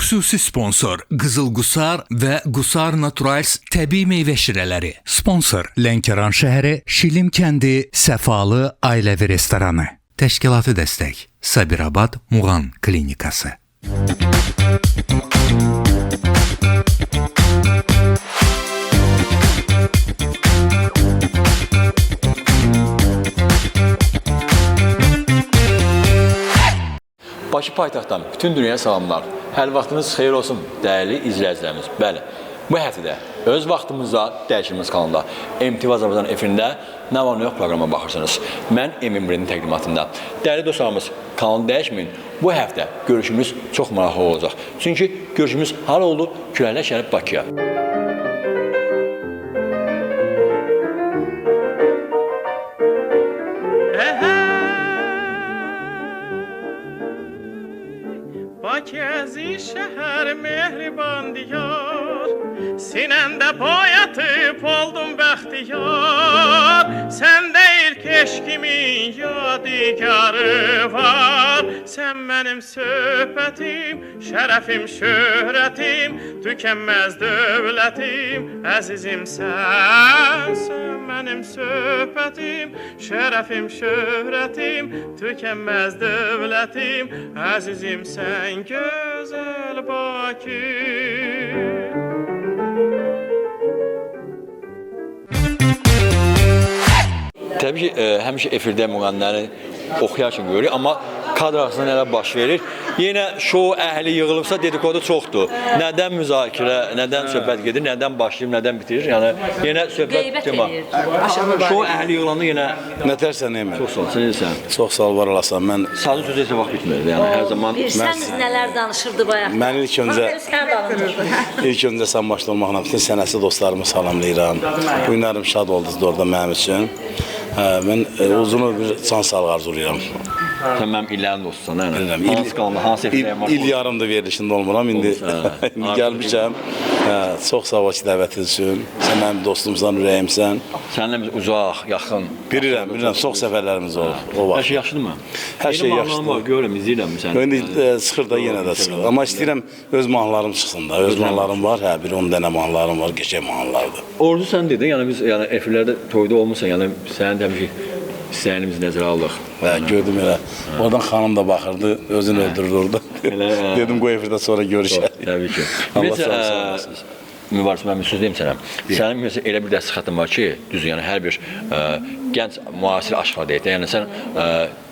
Xüsusi sponsor Qızıl Qusar və Qusar Naturals təbii meyvə şirələri. Sponsor Lənkəran şəhəri, Şilim kəndi, Səfalı ailəvi restoranı. Təşkilatı dəstək Sabirabad Muğan Klinikası. Bakı paytaxtdan bütün dünyaya salamlar. Hər vaxtınız xeyir olsun, dəyərli izləyicilərimiz. Bəli, bu həftədə öz vaxtımızda dəyişimiz kanalında MTV Azərbaycan efirində Nə var nə yox proqrama baxırsınız. Mən Emin Birinin təqdimatında. Dəyərli dostlarımız, kanalı dəyişməyin. Bu həftə görüşümüz çox maraqlı olacaq. Çünki görüşümüz hal oldu Küləklər şəhəri Bakıya. Bakızi şəhər mehriban diyar, sinəmdə boyatıb oldum bəxtiyar. Səndə ilk eşkimin yadigarı var. Sən mənim söhbətim, şərəfim, şöhrətim, tükənməz dövlətim, əzizim sən. Sən mənim söhbətim, şərəfim, şöhrətim, tükənməz dövlətim, əzizim sən. Gözəl Bakı. Təbii ki, həmişə efirdə müğənniləri oxuyarkən görürük, amma kadr arasında nələr baş verir. Yenə şou əhli yığılıbsa dedikodu çoxdur. Nədən müzakirə, nədən söhbət gedir, nədən başlayır, nədən bitirir? Yəni yenə söhbət tema. Şou əhli yığılanda yenə Nətərsən Emil? çox sağ ol. Sən necəsən? Çox sağ ol, var olasın. Mən Sazın sözü heç vaxt bitmirdi. Yəni hər zaman Bilsəniz nələr danışırdı bayaq. Mən ilk öncə sən başda olmaqla bütün sənətçi dostlarımı salamlayıram. Bu günlərim şad oldunuz da orada mənim üçün. Mən uzun bir can sağlığı arzulayıram. sən mənim illərin dostusan, hansı qanalda, hansı efirdə var? İl yarımdır verilişində olmuram, indi gəlmişəm. Çox sağ ol ki, dəvətiniz üçün. Sən mənim dostumsan, ürəyimsən. Səninlə biz uzaq, yaxın. Bilirəm, çox səfərlərimiz olub. Hər şey yaxşıdır mı? Hər şey yaxşıdır. Görürəm, izləyirəm səni. İndi çıxır da yenə də çıxır. Amma istəyirəm öz mahnılarım çıxsın da. Öz mahnılarım var, 10 dənə mahnılarım var, qəşəng mahnılardır. Ordu sən dedin, yəni biz efirlərdə toyda olmuşsan, yəni sənin təbii ki, istəyənimizi nəzərə aldıq. Gördüm elə. Oradan xanım da baxırdı, özünü öldürürdü orada. Dedim, qoy efirdə sonra görüşək. Təbii ki. Allah sağ olsun. Mübarək, mən bir söz deyim sənə. Sənin mesela elə bir dəst xətin var ki, düzdür, yəni hər bir gənc müasir aşıqlar deyək də, yəni sən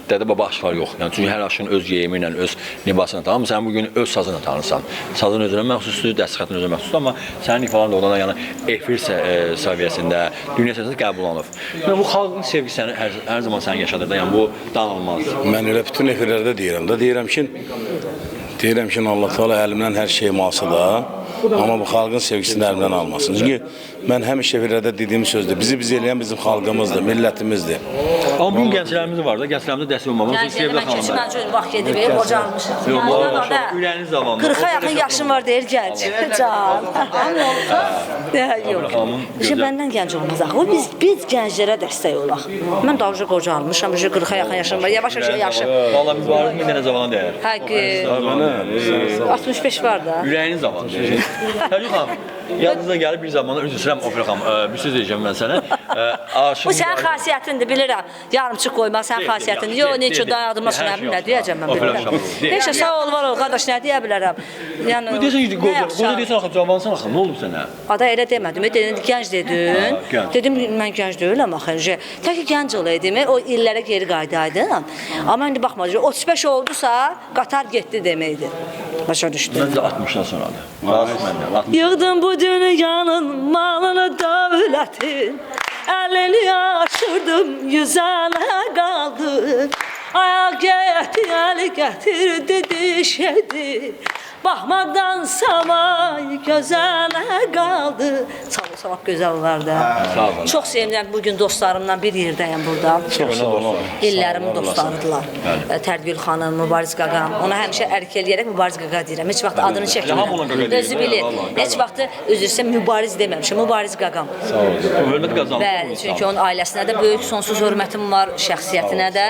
dədə baba aşıqlar yox. Yəni çünki hər aşığın öz geyimi ilə, öz libasına tanır. Sən bugün öz sazını tanırsan. Sazın özünə məxsusdur, dəst xətin özünə məxsusdur, amma sənin ifadan da oradan yəni efir səviyyəsində, dünya səviyyəsində qəbul olunur. Yəni bu xalqın sevgisi səni hər zaman səni yaşadır da, yəni bu danılmaz. Mən elə bütün efirlərdə deyirəm də, deyirəm ki, Allah Teala əlimdən hər şey malsı da. Amma bu xalqın sevgisini əlimdən almasın. Çünki mən həmişə efirlərdə dediyim sözdür. Bizi eləyən bizim xalqımızdır, millətimizdir. Amma bugün gənclərimiz var da, gənclərimizdə dəstək olmamız. Gənclərdə mən keçmən vaxt gedib, qocalmışım. Ürəyiniz zamanında. 40-a yaxın yaşım var deyir gənc. Can. Yox. İşte məndən gənc olmaz axı. Biz gənclərə dəstək olaq. Mən daha önce qocalmışam, 40-a yaxın yaşım var. Yavaş-yavaş yaşım. Valla mübarək min dənə zamana dəyər. Həqiqi. 65 var da. Ürəyiniz zamanında. Təbii xanım, yadınıza gəlib bir zamanlar, üzr istəyirəm Opera xanım, bir söz deyəcəm mən sənə. Bu sənin xasiyyətindir, bilirəm. Yarımçıq qoymaq sənin xasiyyətindir. Yox, necə dayadıma şunə nə deyəcəm mən bilirəm. Heç sağ ol, var ol, qardaş, nə deyə bilərəm. Yəni, deyəsən ki, qoca deyəsən axı, cavansan axı, nə olub sənə? Ada elə demədim, gənc dedin. Dedim, mən gənc deyiləm axı. Tək ki, gənc olaydım, o illərə geri qaydaydım. Amma indi baxma, 35 oldusa, qatar getdi deməkdir. Başa düşdüm. Məncə 60-dan sonradır. Yığdım bu dünyanın malını dövlətin, əlini aşırdım, yüzənə qaldı. Ayaq gətir, əli gətirdi, dişədi. Baxmaqdan samay gözələ qaldı. Çalmaq gözəl olar da. Çox sevinirəm, bugün dostlarımla bir yerdəyəm burada. Çox sağ olun. İllərimin dostlarıdırlar. Tərgül xanım, Mübariz qaqam. Ona həmişə ərk eləyərək Mübariz qaqa deyirəm. Heç vaxt adını çəkmirəm. Özü bilir. Heç vaxt üzrsə Mübariz deməmişəm. Mübariz qaqam. Sağ olun. Hörmət qazanmışsınız. Bəli, çünki onun ailəsinə də böyük sonsuz hörmətim var, şəxsiyyətinə də.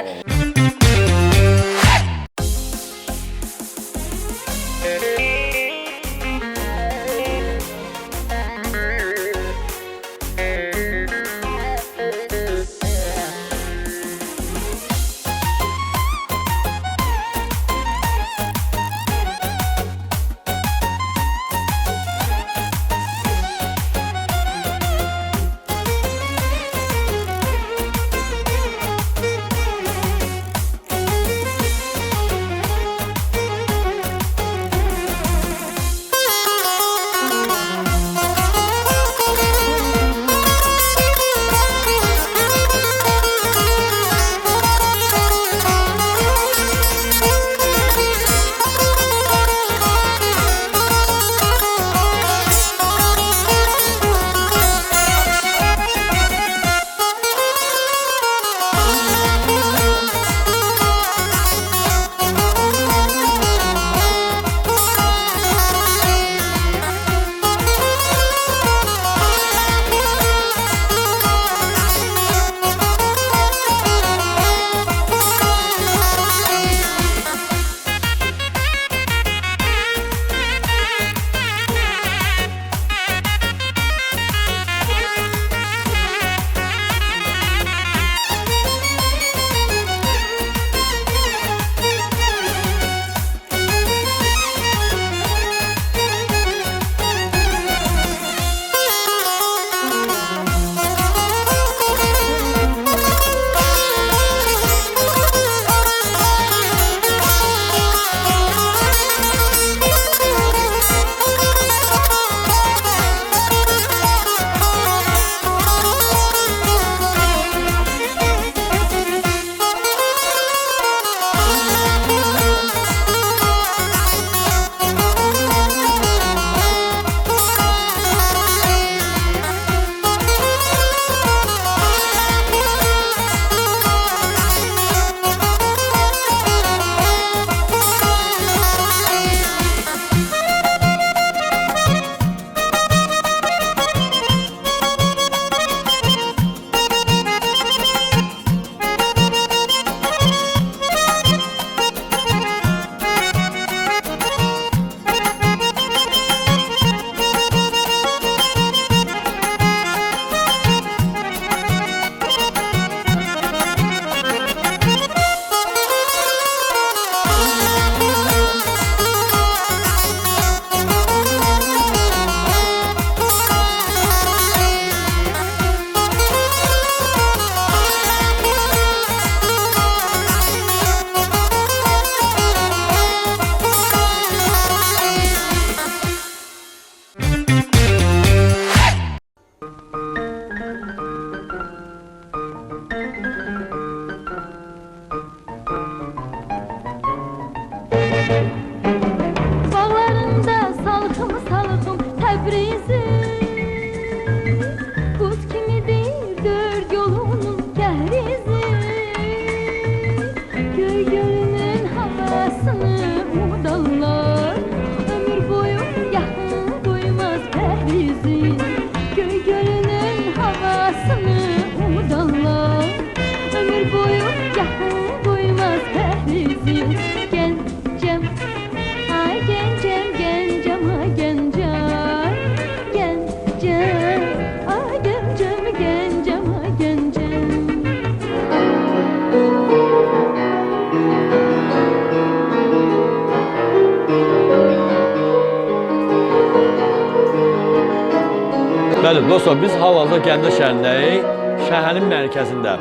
Bəli, dostlar, biz hal-hazırda Gəncə şəhərindəyik. Şəhərin mərkəzində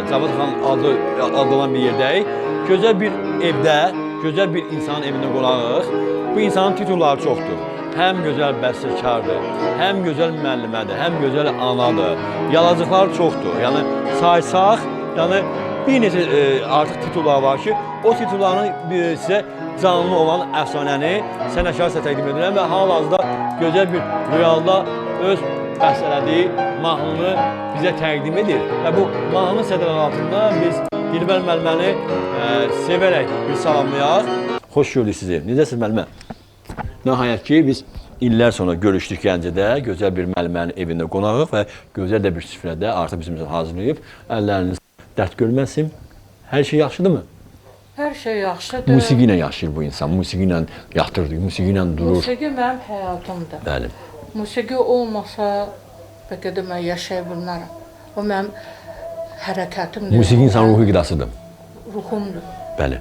Cavad xan adlanan bir yerdəyik. Gözəl bir evdə, gözəl bir insanın evində qonağıq. Bu insanın titulları çoxdur. Həm gözəl bəstəkardır, həm gözəl müəllimədir, həm gözəl anadır. Yalacıqlar çoxdur. Yəni saysaq, yəni bir neçə artıq titullar var ki, o titulların sizə canlı olan əfsanəni sənətkar sizə təqdim edirəm və hal-hazırda gözəl bir realda öz bəstələdiyi mahnını bizə təqdim edir. Və bu mahnı sədrləri altında biz Dilbər müəlliməni sevərək bir salamlayaq. Xoş gördük sizi. Necəsiniz müəllimə? Nəhayət ki, biz illər sonra görüşdük Gəncədə, gözəl bir müəllimənin evində qonağıq və gözəl də bir süfrədə artıq bizim üçün hazırlayıb. Əlləriniz dərd görməsin. Hər şey yaxşıdırmı? Hər şey yaxşıdır. Musiqi ilə yaşayır bu insan, musiqi ilə yatırdı, musiqi ilə durur. Musiqi mənim həyatımdır. Bəli. Musiqi olmasa, bəlkə də mən yaşaya bilmərəm. O mənim hərəkətimdir. Musiqi insanın ruhu qidasıdır. Ruhumdur. Bəli.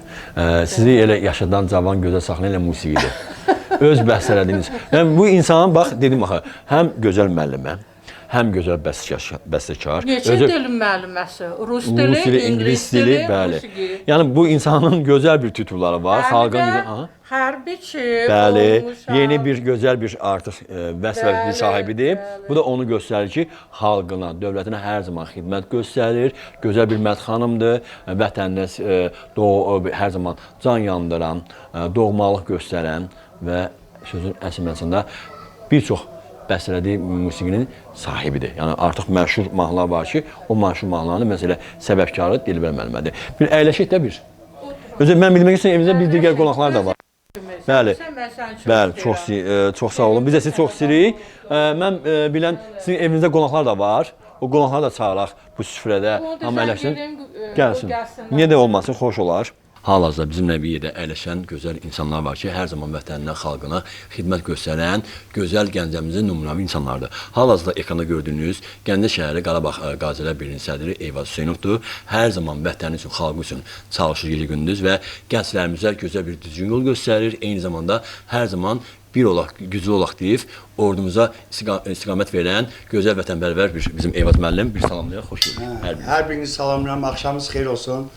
Sizi elə yaşadan cavan gözəl saxlayan elə musiqidir. Öz bəstələdiyiniz. Yəni bu insanın bax dedim axı, həm gözəl müəllimə, həm gözəl bəstəkar. Neçə dilin müəlliməsi? Rus dili, ingilis dili, bəli. musiqi. Yəni bu insanın gözəl bir titulları var. Xalqın hərbiçi bəli, olmuşam. yeni bir gözəl bir artıq vəzifə sahibidir. Bu da onu göstərir ki, xalqına, dövlətinə hər zaman xidmət göstərir. Gözəl bir mərd xanımdır. Vətəninə hər zaman can yandıran, doğmalıq göstərən və sözün əsl mənasında bir çox bəstələdiyi musiqinin sahibidir. Yəni artıq məşhur mahnılar var ki, o məşhur mahnıların məsələ səbəbkarı Dilbər müəllimədir. Bir əyləşək də bir. Özü mən bilmək istəyirəm, evimizdə bir digər qonaqlar da var. Bəli. Bəli, çox sağ olun. Biz də sizi çox istəyirik. Mən bilən sizin evinizdə qonaqlar da var. O qonaqları da çağıraq bu süfrədə. Amma əyləşsin. Gəlsin. Niyə də olmasın, xoş olar. Hal-hazırda bizimlə bir yerdə əyləşən gözəl insanlar var ki, hər zaman vətəninə, xalqına xidmət göstərən gözəl Gəncəmizin nümunəvi insanlardır. Hal-hazırda ekranda gördüyünüz Gəncə şəhəri Qarabağ Qazilər Birliğinin sədri Eyvaz Hüseynovdur. Hər zaman vətəni üçün, xalqı üçün çalışır gecə-gündüz və gənclərimizə gözəl bir düzgün yol göstərir. Eyni zamanda hər zaman bir olaq, güclü olaq deyib, ordumuza istiqamət verən gözəl vətənpərvər bizim Eyvaz müəllim. Bir salamlayaq, xoş gördük. Hər birinizi salamlayıram, axşamınız xeyir olsun.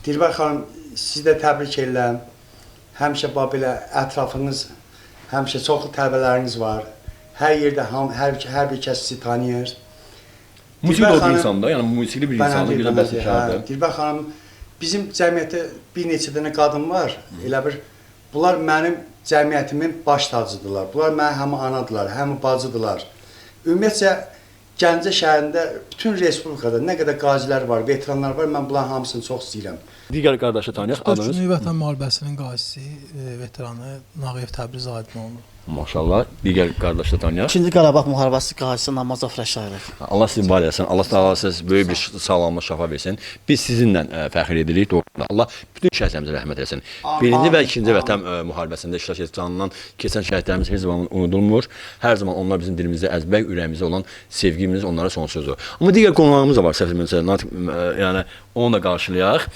Dilbər xanım, sizi də təbrik edirəm. Həmişə belə ətrafınız, həmişə çoxlu tələbələriniz var. Hər yerdə hər bir kəs sizi tanıyır. Musiqi bir insandır, yəni musiqili bir insandır, gözəl bəstəkardır. Dilbər xanım, bizim cəmiyyətdə bir neçə dənə qadın var. Elə bir bunlar mənim cəmiyyətimin baş tacıdırlar. Bunlar mənim həm anadılar, həm bacıdırlar. Ümumiyyətcə Gəncə şəhərində bütün respublikada nə qədər qazilər var, veteranlar var, mən bunların hamısını çox istəyirəm. Digər qardaşı tanıyaq, adınız? Dördüncü Vətən müharibəsinin qazisi, veteranı Nağıyev Təbriz Aydinoğlu. Maşallah, digər qardaşı tanıyaq. İkinci Qarabağ müharibəsi qazisi Namazov Rəşadov. Allah sizi var eləsin, Allah da siz böyük bir sağlamlıq, şəfa versin. Biz sizinlə fəxr edirik, doğrudan. Allah bütün şəhidlərimizə rəhmət eləsin. Birinci və ikinci Vətən müharibəsində iştirak edib canlanan keçən şəhidlərimiz heç zaman unudulmur. Hər zaman onlar bizim dilimizdə əzbək, ürəyimizdə olan sevgimiz onlara sonsuzdur. Amma digər qonaqlarımız da var, səhv etmirəmsə, yəni onu da qarşılayaq.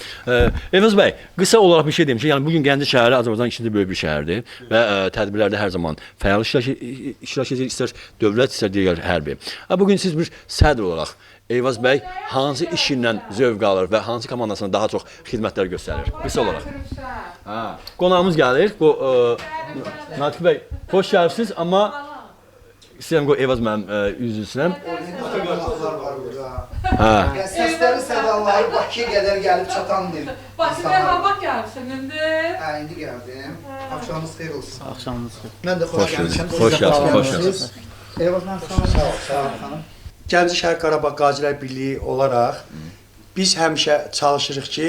Eyvaz bəy, qısa olaraq bir şey deyim ki, yəni bugün Gəncə şəhəri Azərbaycanın ikinci böyük bir şəhərdir və tədbirlərdə hər zaman fəal iştirak edir, istər dövlət, istər digər hərbi. Bugün siz bir sədr olaraq Eyvaz bəy hansı işindən zövq alır və hansı komandasına daha çox xidmətlər göstərir? Qısa olaraq. Qonağımız gəlir. Natiq bəy, xoş gəlibsiniz, amma istəyirəm qoy Eyvaz mənim üzrüsünəm. Səsləri, sədaları Bakıya qədər gəlib çatandır. Bakıya hava gəlsin indi. İndi gəldim. Axşamınız xeyir olsun. Axşamınız xeyir. Mən də xoş gəlmişəm. Xoş gəlsiniz. Eyvaz mən sağ olun. Gəncə şəhər Qarabağ Qazilər Birliyi olaraq biz həmişə çalışırıq ki,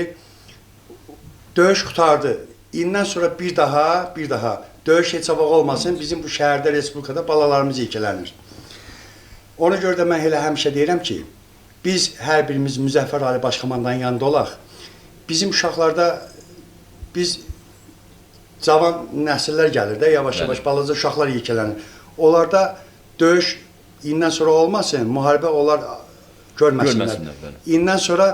döyüş qutardı. İndən sonra bir daha döyüş heç vaxt olmasın. Bizim bu şəhərdə, respublikada balalarımız yekələnir. Ona görə də mən elə həmişə deyirəm ki, biz hər birimiz Müzəffər Ali Başkomandanın yanında olaq. Bizim uşaqlarda biz cavan nəsillər gəlir də, yavaş-yavaş balaca uşaqlar yekələnir. Onlarda döyüş indən sonra olmasın, müharibə onlar görməsinlər. İndən sonra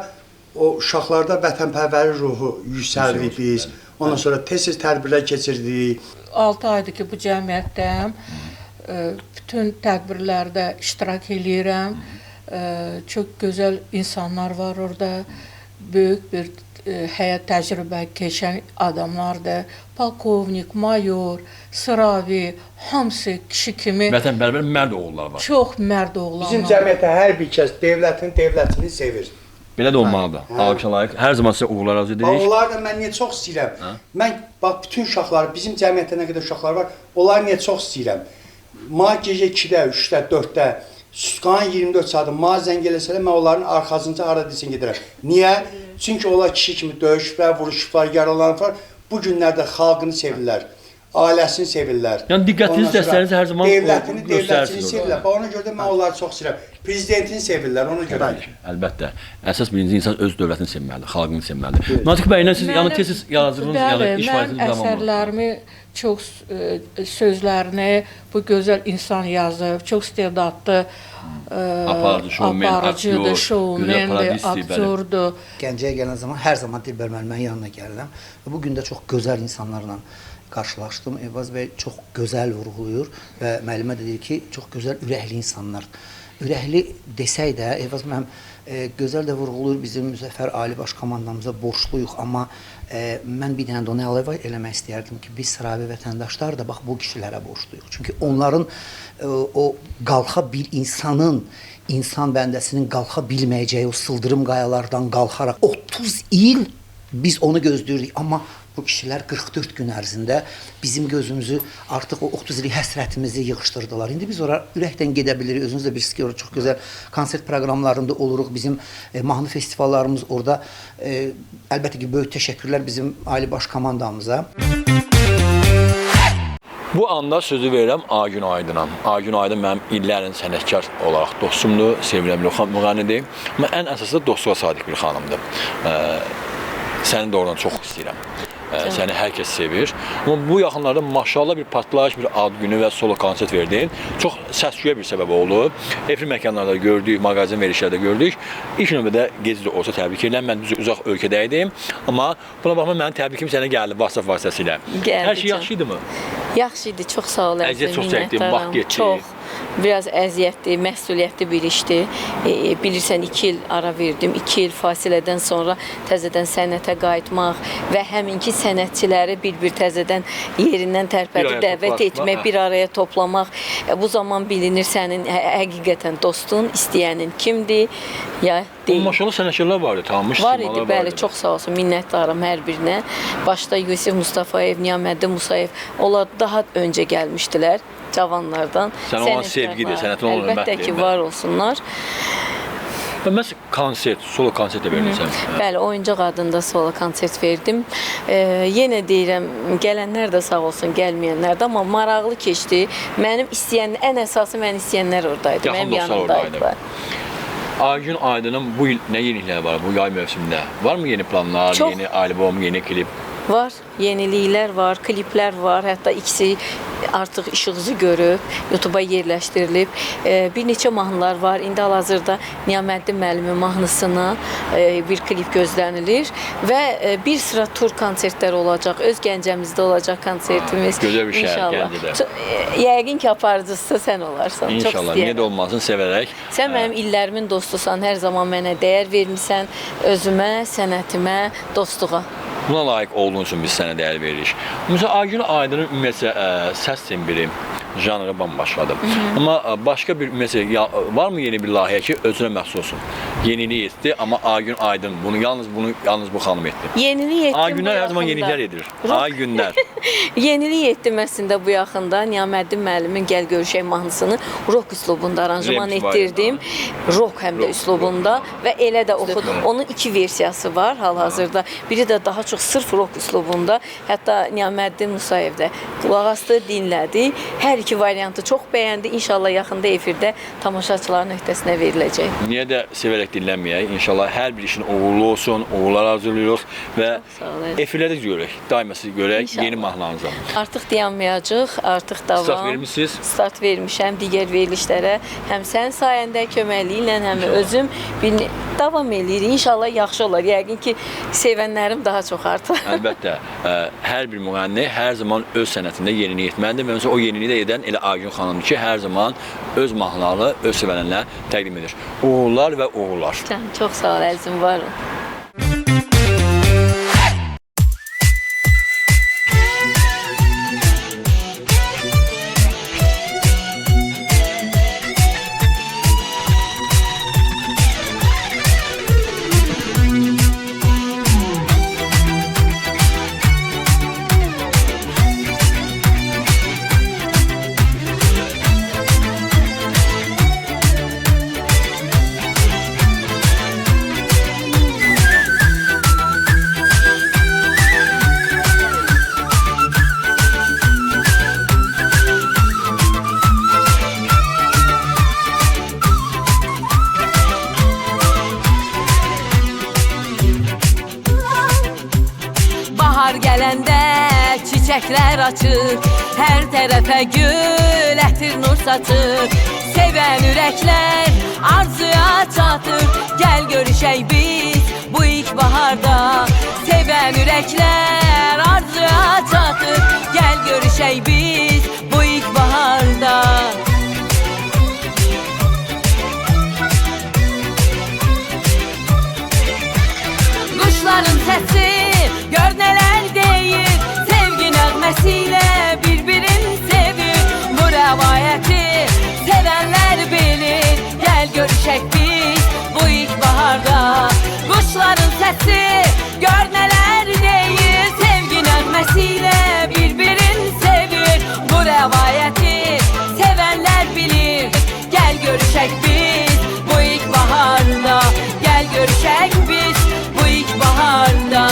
o uşaqlarda vətənpərvəri ruhu yüksəldik biz. Ondan sonra tez-tez tədbirlər keçirdik. 6 aydır ki, bu cəmiyyətdəyəm. bütün tədbirlərdə iştirak eləyirəm. Çox gözəl insanlar var orada. Böyük bir həyat təcrübə keçən adamlardır. Polkovnik, mayor, sıravi, hamısı kişi kimi Vətənpərvər mərd oğullar var. çox mərd oğlanlar. Bizim cəmiyyətə hər bir kəs dövlətini sevir. Belə də olmalıdır. Alqışa layiq. Hər zaman sizə uğurlar arzu edirik. Onları da mən niyə çox istəyirəm? Mən bax bütün uşaqları, bizim cəmiyyətdə nə qədər uşaqlar var, onları niyə çox istəyirəm? Ma gecə 2-də, 3-də, 4-də Susqanın 24 saatı ma zəng eləsələr, mən onların arxasınca hara desin gedirəm. Niyə? Çünki onlar kişi kimi döyüşüblər, vuruşublar, yaralanıblar. Bu günlərdə xalqını sevirlər, ailəsini sevirlər. Yəni diqqətiniz, dəstəyinizi hər zaman dövlətini sevirlər. Ona görə də mən onları çox istəyirəm. Prezidentini sevirlər, ona görə. Əlbəttə. Əsas birinci insan öz dövlətini sevməlidir, xalqını sevməlidir. Natiq bəy, siz tez yazırdınız, iş fəaliyyətiniz Mən əsərlərimi çox sözlərini bu gözəl insan yazıb, çox istedadlı aparıcıdır, şovmendir, aktyordur. Gəncəyə gələn zaman hər zaman Dilbər müəllimənin yanına gəlirəm. Bu gün də çox gözəl insanlarla qarşılaşdım. Evaz bəy çox gözəl vurğulayır və müəllimə də deyir ki, çox gözəl ürəkli insanlar. Ürəkli desək də, Evaz müəllim gözəl də vurğulayır, bizim Müzəffər Ali Baş Komandamıza borçluyuq, amma mən bir dənə də onu əlavə eləmək istəyərdim ki, biz sıravi vətəndaşlar da bax bu kişilərə borçluyuq. Çünki onların o qalxa bir insan bəndəsinin qalxa bilməyəcəyi o sıldırım qayalardan qalxaraq 30 il biz onu gözləyirik, amma bu kişilər 44 gün ərzində bizim gözümüzü artıq o 30 illik həsrətimizi yığışdırdılar. İndi biz ora ürəkdən gedə bilirik. Özünüz də bilirsiniz ki, orada çox gözəl konsert proqramlarında oluruq. Bizim mahnı festivallarımız orada. Əlbəttə ki, böyük təşəkkürlər bizim Ali Baş Komandamıza. Bu anda sözü verirəm Agün Aydına. Agün Aydın mənim illərin sənətkar olaraq dostumdur, sevilən bir müğənnidir. Amma ən əsası da dostluğa sadiq bir xanımdır. Səni də oradan çox istəyirəm. Səni hər kəs sevir. Amma bu yaxınlarda maşallah bir partlayış, bir ad günü və solo konsert verdin. Çox səs-küyə bir səbəb oldu. Efir məkanlarda gördük, mağazin verişlərdə gördük. İlk növbədə gecə olsa təbrik edirəm. Mən uzaq ölkədə idim. Amma buna baxma mənim təbrikim sənə gəldi WhatsApp vasitəsilə. Hər şey yaxşı idi mi? Yaxşı idi, çox sağ ol. Əziyyət çox çəkdim, vaxt getdi. Çox. Biraz əziyyətli, məsuliyyətli bir işdir. Bilirsən 2 il ara verdim. 2 il fasilədən sonra təzədən sənətə qayıtmaq və həminki sənətçiləri bir təzədən yerindən tərpədib dəvət etmək, bir araya toplamaq. Bu zaman bilinir sənin həqiqətən dostun, istəyənin kimdir, ya deyil. Maşallah sənətkarlar var idi, tanınmış var idi, bəli, çox sağ olsun, minnətdaram hər birinə. Başda Yusif Mustafayev, Niyaməddin Musayev, onlar daha öncə gəlmişdilər. Cavanlardan. Sən olan sevgidir, sənətin olan hörmətdir. Əlbəttə ki, var olsunlar. Mən konsert, solo konsert də verdin. Bəli, Oyuncaq adında solo konsert verdim. Yenə deyirəm, gələnlər də sağ olsun, gəlməyənlər də, amma maraqlı keçdi. Mənim ən əsası mən istəyənlər oradaydı, mənim yanımdaydılar. Agün Aydının bu il nə yeniliklər var bu yay mövsümündə? Varmı yeni planlar, yeni albom, yeni klip? Var, yeniliklər var, kliplər var, hətta ikisi artıq işığızı görüb, YouTube'a yerləşdirilib. Bir neçə mahnılar var. İndi hal-hazırda Niyaməddin müəllimin mahnısına bir klip gözlənilir və bir sıra tur konsertlər olacaq. Öz Gəncəmizdə olacaq konsertimiz. Gözəl bir şəhər Gəncədə. Yəqin ki, aparıcısı sən olarsan. İnşallah, niyə də olmasın, sevərək. Sən mənim illərimin dostusan, hər zaman mənə dəyər vermisən özümə, sənətimə, dostluğa. Buna layiq olduğun üçün biz sənə dəyər veririk. Məsələn, Agün Aydının ümumiyyətlə səs tembri, janrı bambaşqadır. Amma başqa bir, ümumiyyətlə, varmı yeni bir layihə ki, özünə məxsus olsun? Yenilik etdi, amma Agün Aydın bunu yalnız bu xanım etdi. Yenilik etdim. Agünlər hər zaman yeniliklər edir. Agünlər. Yenilik etdim əslində bu yaxında. Niyaməddin müəllimin Gəl Görüşək mahnısını rock üslubunda aranjman etdirdim. Rock həm də üslubunda və elə də oxudum. Onun 2 versiyası var hal-hazırda. Biri də daha çox sırf rock üslubunda. Hətta Niyaməddin Musayev də qulaq asdı, dinlədi. Hər iki variantı çox bəyəndi. İnşallah yaxında efirdə tamaşaçıların öhdəsinə veriləcək. Niyə də sevərək dinlənməyək? İnşallah hər bir işin uğurlu olsun, uğurlar arzulayırıq və efirlərdə görək, daima sizi görək, yeni mahnılarınızı. Artıq dayanmayacaq, artıq davam. Start vermişsiniz? Start vermişəm digər verilişlərə. Həm sənin sayəndə köməkliklə, həm özüm davam edirik. İnşallah yaxşı olar. Yəqin ki, sevənlərim daha çox artır. Əlbəttə, hər bir müğənni hər zaman öz sənətində yenilik etməlidir və o yeniliyi də edən elə Aygün xanımdır ki, hər zaman öz mahnılarını öz sevənlərinə təqdim edir. Uğurlar və uğurlar. Çox sağ ol əzizim, var ol. Bahar gələndə çiçəklər açır, hər tərəfə gül ətir nur saçır. Sevən ürəklər arzuya çatır, gəl görüşək biz bu ilk baharda. Sevən ürəklər arzuya çatır, gəl görüşək biz bu ilk baharda. Quşların səsi gör nələr deyir, sevgi nəğməsilə bir-birini sevir. Bu rəvayəti sevənlər bilir, gəl görüşək biz bu ilk baharda. Quşların səsi gör nələr deyir, sevgi nəğməsilə bir-birini sevir. Bu rəvayəti sevənlər bilir, gəl görüşək biz bu ilk baharda. Gəl görüşək biz bu ilk baharda.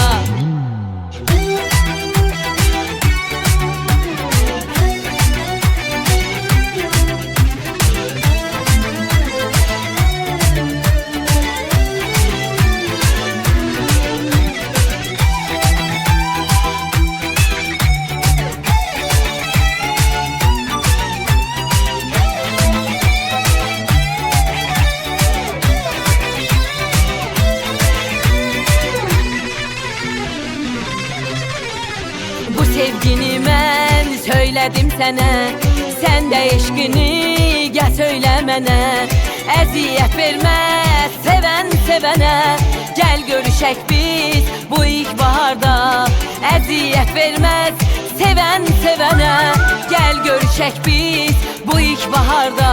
Bu sevgini mən söylədim sənə, sən də eşqini gəl söylə mənə. Əziyyət verməz sevən sevənə, gəl görüşək biz bu ilk baharda. Əziyyət verməz sevən sevənə, gəl görüşək biz bu ilk baharda.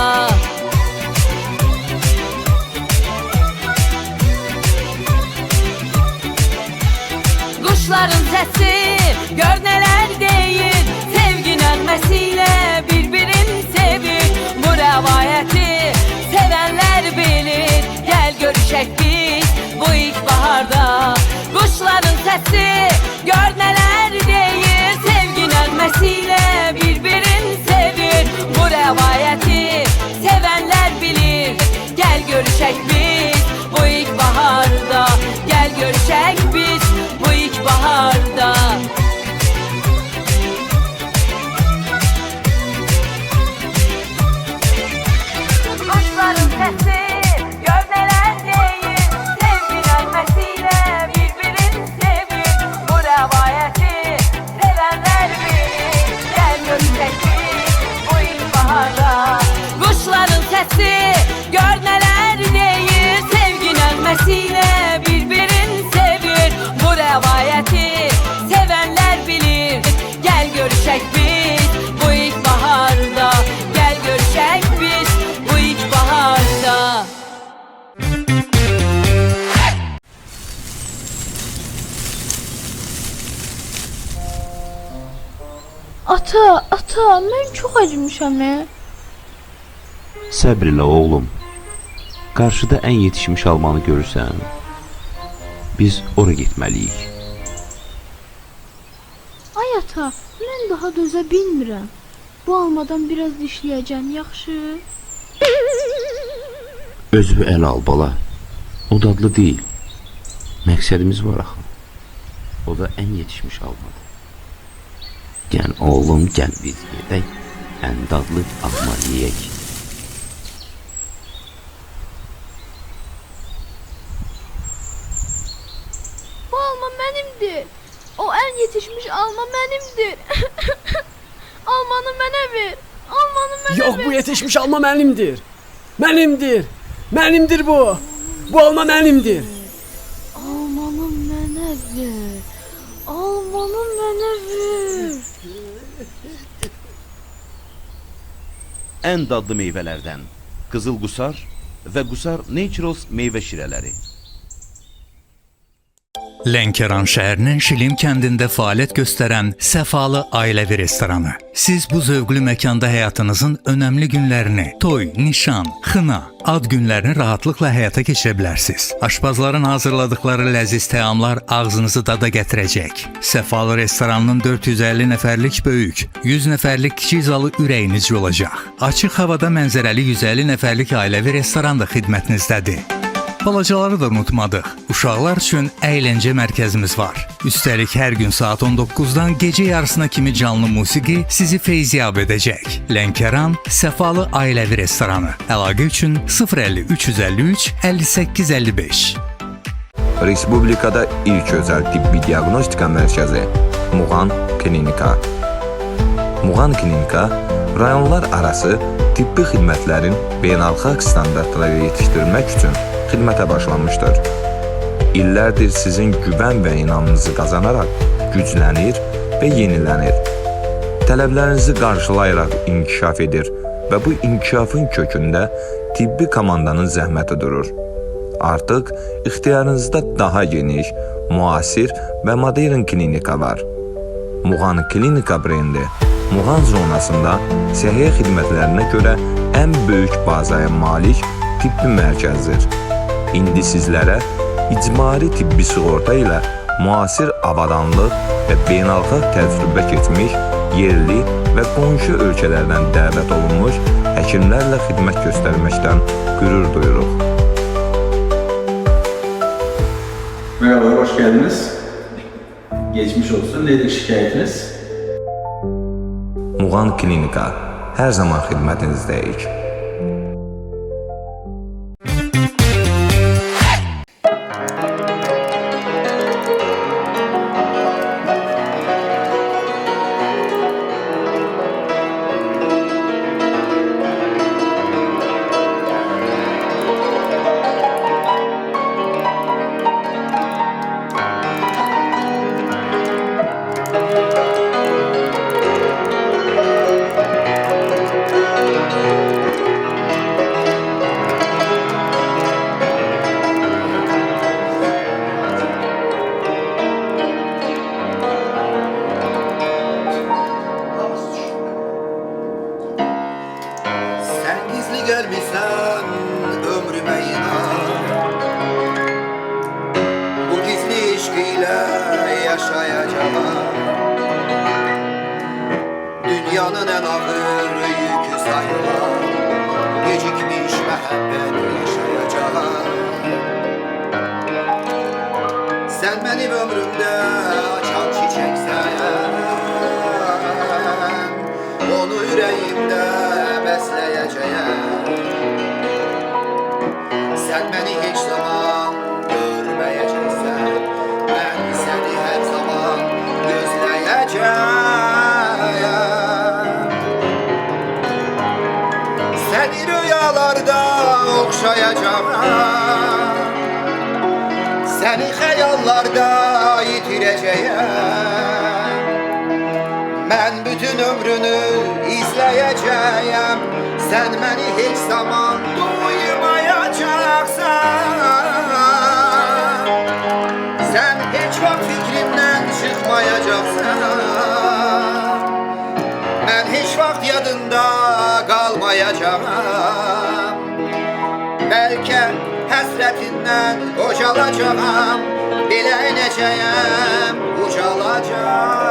Quşların səsi gör nələr deyir, sevgi nəğməsilə bir-birini sevir. Bu rəvayəti sevənlər bilir, gəl görüşək biz bu ilk baharda. Quşların səsi gör nələr deyir, sevgi nəğməsilə bir-birini sevir. Bu rəvayəti sevənlər bilir, gəl görüşək biz bu ilk baharda. Gəl görüşək biz bu ilk baharda. Quşların səsi gör nələr deyir, sevgi nəğməsilə bir-birini sevir. Bu rəvayəti sevənlər bilir, gəl görüşək biz bu ilk baharda. Quşların səsi gör nələr deyir, sevgi nəğməsilə bir-birini sevir. Bu rəvayəti sevənlər bilir, gəl görüşək biz bu ilk baharda. Gəl görüşək biz bu ilk baharda. Ata, mən çox acımışam. Səbr elə oğlum. Qarşıda ən yetişmiş almanı görürsən. Biz ora getməliyik. Ay ata, mən daha dözə bilmirəm. Bu almadan biraz dişləyəcəm, yaxşı? Özünü əl al bala. O dadlı deyil. Məqsədimiz var axı. O da ən yetişmiş almadır. Gəl oğlum, gəl biz gedək. Ən dadlı alma yeyək. Bu alma mənimdir. O ən yetişmiş alma mənimdir. Almanı mənə ver. Yox, bu yetişmiş alma mənimdir. Mənimdir. Mənimdir bu. Bu alma mənimdir. Almanı mənə ver. Almanı mənə ver. Ən dadlı meyvələrdən qızıl qusar və qusar Naturals meyvə şirələri. Lənkəran şəhərinin Şilim kəndində fəaliyyət göstərən Səfalı Ailəvi restoranı. Siz bu zövqlü məkanda həyatınızın önəmli günlərini, toy, nişan, xına, ad günlərini rahatlıqla həyata keçirə bilərsiniz. Aşpazların hazırladıkları ləziz təamlar ağzınızı dada gətirəcək. Səfalı restoranının 450 nəfərlik böyük, 100 nəfərlik kiçik zalı ürəyinizcə olacaq. Açıq havada mənzərəli 150 nəfərlik ailəvi restoran da xidmətinizdədir. Balacaları da unutmadıq. Uşaqlar üçün əyləncə mərkəzimiz var. Üstəlik hər gün saat 19-dan gecə yarısına kimi canlı musiqi sizi feyziyab edəcək. Lənkəran Səfalı Ailəvi restoranı. Əlaqə üçün 050 353 58 55. Respublikada ilk özəl tibbi diaqnostika mərkəzi Muğan Klinika. Muğan Klinika rayonlar arası tibbi xidmətlərin beynəlxalq standartlara yetişdirilmək üçün xidmətə başlanmışdır. İllərdir sizin güvən və inamınızı qazanaraq güclənir və yenilənir. Tələblərinizi qarşılayaraq inkişaf edir və bu inkişafın kökündə tibbi komandanın zəhməti durur. Artıq ixtiyarınızda daha geniş, müasir və modern klinika var. Muğan Klinika brendi Muğan zonasında səhiyyə xidmətlərinə görə ən böyük bazaya malik tibbi mərkəzdir. İndi sizlərə icbari tibbi sığorta ilə müasir avadanlıq və beynəlxalq təcrübə keçmiş yerli və qonşu ölkələrdən dəvət olunmuş həkimlərlə xidmət göstərməkdən qürur duyuruq. Merhaba, hoş geldiniz. Geçmiş olsun. Nedir şikayetiniz? Muğan Klinika hər zaman xidmətinizdəyik. Dünyanın en ağır yükü sayılan gecikmiş məhəbbət yaşayacağım. Sen benim ömrümde açan çiçeksen, onu yüreğimde besleyeceğim. Sen beni hiç zaman görmeyeceksen, ben seni her zaman gözleyeceğim. Seni rüyalarda okşayacağım, seni hayallarda yitireceğim. Ben bütün ömrünü izleyeceğim, sen beni hiç zaman duymayacaksan. Sen hiç vakit fikrimden çıkmayacaksan, ben hiç vakit yadında kalmayacağım. Belki həsrətindən qocalacağım, bilənəcəyəm, ucalacağım.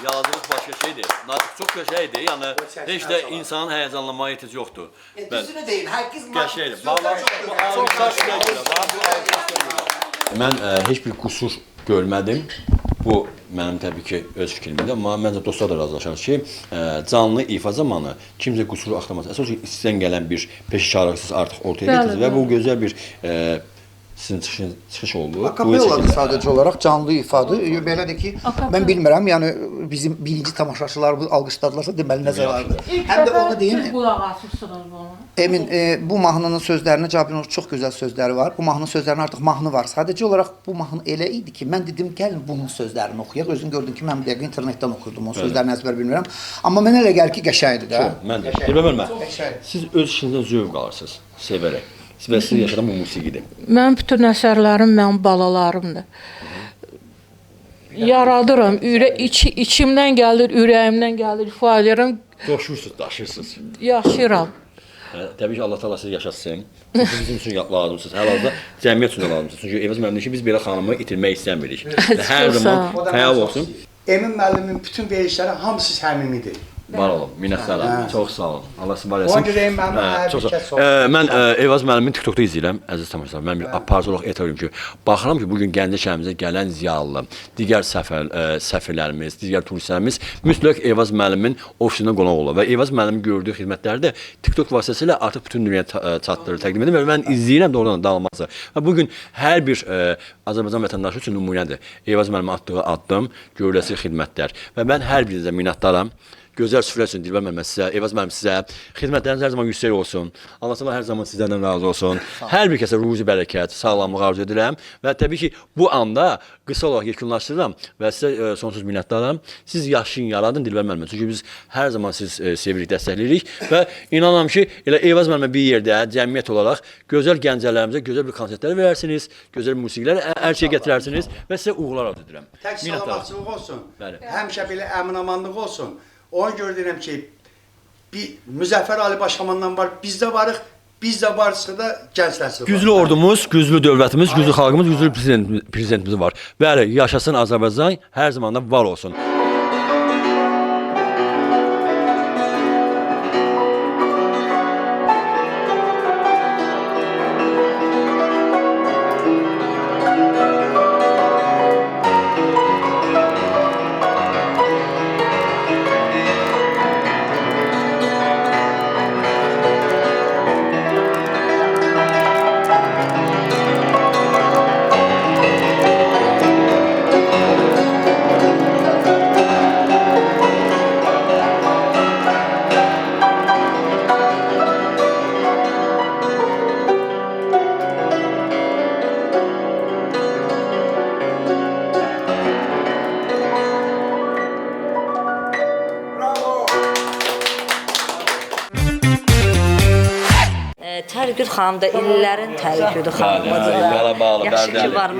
Yazılıq başqa şeydir. Çox qəşəngdir. Yəni heç də insanın həyəcanlanmaya ehtiyac yoxdur. Düzünü deyin, hər kız qəşəngdir. Mən heç bir qüsur görmədim. Bu mənim təbii ki öz fikrimdir, amma məncə dostlar da razılaşar ki, canlı ifa zamanı kimsə qüsuru axtarmaz. Əsas sizdən gələn bir peşəkarlıq siz artıq ortaya getirdiniz və bu gözəl bir sizin çıxış oldu. Akapella sadəcə olaraq canlı ifadə. Belədir ki, mən bilmirəm, yəni bizim birinci tamaşaçılarımız alqışladılarsa deməli nəzər alınır. Həm də onu deyim. Qulaq asırsınız bunu. Emin, bu mahnının sözlərinə Cabirov çox gözəl sözləri var. Bu mahnının sözlərinin artıq mahnı var. Sadəcə olaraq bu mahnı elə idi ki, mən dedim gəlin bunun sözlərini oxuyaq. Özün gördün ki, mən dəqiq internetdən oxudum. O sözlərini əzbər bilmirəm. Amma mənə elə gəlir ki, qəşəngdir də. Mən də. Bilməm. Siz öz işinizdən zövq alırsınız, sevərək. Və siz yaşadan bu musiqidir. Mən bütün əsərlərim mənim balalarımdır. Yaradıram, içimdən gəlir, ürəyimdən gəlir, ifadə edirəm. Coşursunuz, daşırsınız. Yaşayıram. Təbii ki, Allah təala sizi yaşatsın. Siz bizim üçün lazımsınız. Hal-hazırda cəmiyyət üçün lazımsınız. Çünki Eyvaz müəllim deyir ki, biz belə xanımı itirmək istəmirik. Hər zaman fəal olsun. Emin müəllimin bütün verilişləri hamısı səmimidir. Var olun, minnətdaram. Çox sağ olun. Allah sizi var etsin. Ona görə mənim hər bir kəs olsun. Mən Eyvaz müəllimin TikTokda izləyirəm, əziz tamaşaçılar. Mən bir aparıcı olaraq etirafım ki, baxıram ki, bugün Gəncə şəhərimizə gələn ziyalı, digər səfirlərimiz, digər turistlərimiz mütləq Eyvaz müəllimin ofisində qonaq olur və Eyvaz müəllimin gördüyü xidmətləri də TikTok vasitəsilə artıq bütün dünyaya çatdırır, təqdim edir və mən izləyirəm də oradan dağılmazsa. Və bugün hər bir Azərbaycan vətəndaşı üçün nümunədir. Eyvaz müəllimin atdığı addım, görüləsi xidmətlər və mən hər birinizə minnətdaram. Gözəl süfrə üçün Dilbər müəllim sizə, Eyvaz müəllim sizə, xidmətləriniz hər zaman yüksək olsun. Allah təala hər zaman sizlərdən razı olsun. Hər bir kəsə ruzi bərəkət, sağlamlıq arzu edirəm və təbii ki, bu anda qısa olaraq yekunlaşdırıram və sizə sonsuz minnətdaram. Siz yaşayın, yaradın Dilbər müəllim. Çünki biz hər zaman siz sevirik, dəstəkləyirik və inanıram ki, elə Eyvaz müəllimə bir yerdə cəmiyyət olaraq gözəl gəncələrimizə gözəl bir konsertlər verərsiniz, gözəl musiqilər hər şey gətirərsiniz və sizə uğurlar arzu edirəm. Tək salamatçılıq olsun. Həmişə belə əmin-amanlıq olsun. Ona görə deyirəm ki, bir Müzəffər Ali Başkomandan var, biz də varıq, biz də varsa da gənclərsə var. Güclü ordumuz, güclü dövlətimiz, güclü xalqımız, güclü prezidentimiz var. Bəli, yaşasın Azərbaycan, hər zaman da var olsun. Tərgül xanım da illərin tərgülü xanımıdır. Yaxşı ki, var.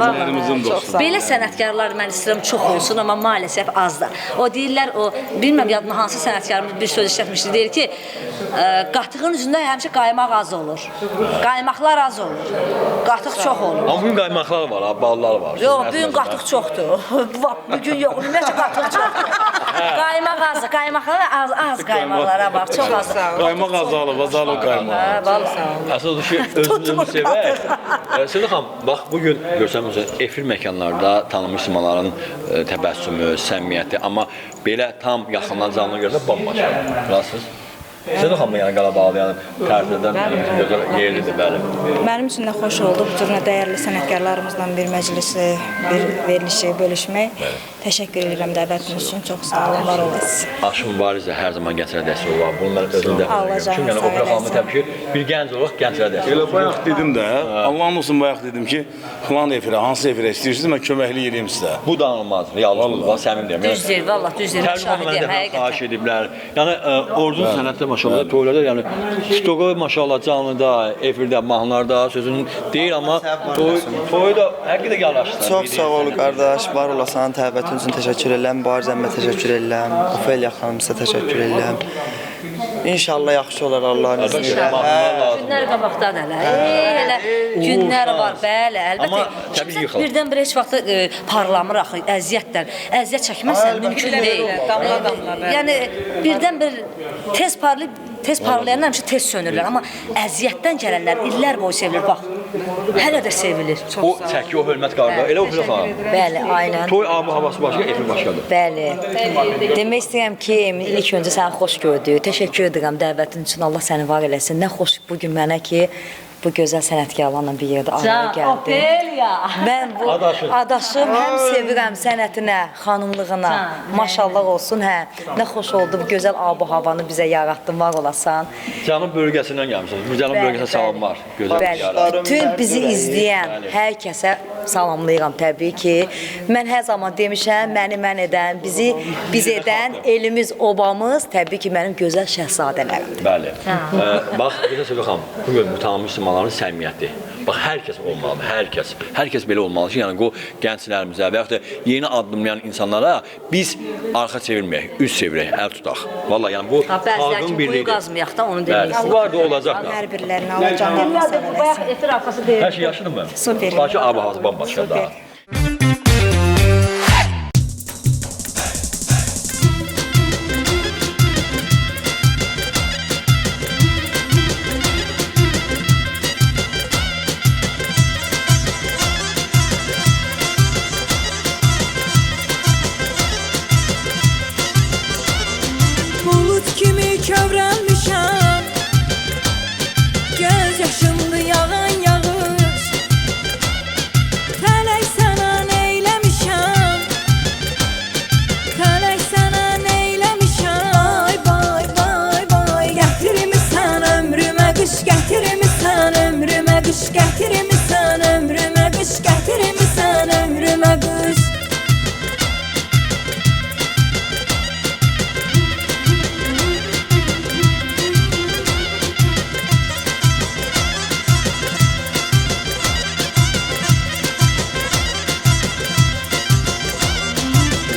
Belə sənətkarlar mən istəyirəm çox olsun, amma maalesef azdır. O deyirlər, bilməm yadına hansı sənətkarımız bir söz işlətmişdi, deyir ki, qatığın üzündə həmişə qaymaq az olur. Qaymaqlar az olur. Qatıq çox olur. Amma bugün qaymaqlar var, ballar var. Yox, bugün qatıq çoxdur. Bugün yox, ümumiyyətlə qatıq çoxdur. Qaymaq azdır, qaymaqlar az qaymaqlara var, çox az. Qaymaq azalıb qaymaq. Əsas o ki, özünü sevək. Sevda xanım, bax, bugün görsəm, efir məkanlarda tanınmış simaların təbəssümü, səmimiyyəti, amma belə tam yaxından canlı görsə, bambaşqa. Razısınız? Sevda xanım, yəni Qarabağlı, yəni tərtibdən gözəl yerlidir, bəli. Mənim üçün də xoş oldu bu cür dəyərli sənətkarlarımızla bir məclisi, bir verilişi bölüşmək. Təşəkkür edirəm dəvətiniz üçün, çox sağ olun, var olasınız. Aşıq Mübarizə hər zaman gənclərə dəstək olar. Bunu mən özümdə çünki yəni opera xanımı təbii ki, bir gənc olaraq gənclərə dəstək olar. Elə bayaq dedim də, Allahın olsun bayaq dedim ki, filan efirə, hansı efirə istəyirsiniz, mən köməkli yeriyim sizə. Bu da anılmaz, reallıqdır, var, səmim deyəm. Düzdür, valla düzdür, şahidiyəm, həqiqətən. Xahiş ediblər. Yəni, ordunun sənətdə maşallah, toylarda, yəni, TikTok'u maşallah canlıda, efirdə, mahnılarda sözünün deyil, amma toyu da həqiqətən yaraşdı. Çox sağ ol qardaş, var olasan, təvətin üçün təşəkkür edirəm, Barizəmmə təşəkkür edirəm, Ofeliya xanım sizə təşəkkür edirəm. İnşallah yaxşı olar Allah'ın izniyle. Günlər qabaqdadır elə günlər var, bəli, əlbəttə. Birdən bir heç vaxt parlamır axı, əziyyət çəkməsən mümkün deyil. Yəni birdən bir tez parlayanlar həmişə tez sönürlər, amma əziyyətdən gələnlər illər boyu sevilir, bax. Hələ də sevilir. O çəki, o hörmət qarda, elə o xanım. Bəli, aynən. Toy abı havası başqa, efir başqadır. Bəli. Demək istəyirəm ki, ilk öncə səni xoş gördük. Təşəkkür edirəm dəvətin üçün. Allah səni var eləsin. Nə xoş bugün mənə ki, bu gözəl sənətkarlarla bir yerdə araya gəldim. Ophelia. Mən bu adaşım həm sevirəm sənətinə, xanımlığına. Maşallah olsun, hə. Nə xoş oldu bu gözəl ab-havanı bizə yaratdın, var olasan. Cənub bölgəsindən gəlmişsiniz. Bu Cənub bölgəsinə salamlar. Gözəl Bəli. Bütün bizi izləyən hər kəsə salamlayıram təbii ki. Mən hər zaman demişəm, məni mən edən, bizi biz edən elimiz, obamız təbii ki mənim gözəl şəhzadələrim. Bəli. Bax, bir də söyləyəm xanım, bu gün mütəmmi müsəlmanların səmimiyyəti. Bax, hər kəs olmalıdır, hər kəs. Hər kəs belə olmalıdır ki, yəni bu gənclərimizə və yaxud da yeni addımlayan insanlara biz arxa çevirməyək, üz çevirək, əl tutaq. Vallahi yəni bu xalqın birliyidir. Quyu qazmayaq da, onu demək istəyirəm. Bu var da olacaq da. Hər birlərini alacağım. Bayaq etir arxası deyil. Hər şey yaşıdır mı? Super. Bakı ab-havası bambaşqa da. Bulut kimi kövrəlmişəm, göz yaşımdı yağan yağış. Fələk sənə neyləmişəm, fələk sənə neyləmişəm. Bay, bay, bay, gətirmisən ömrümə qış, gətirmisən ömrümə qış, gətirmisən ömrümə qış, gətirmisən ömrümə qış.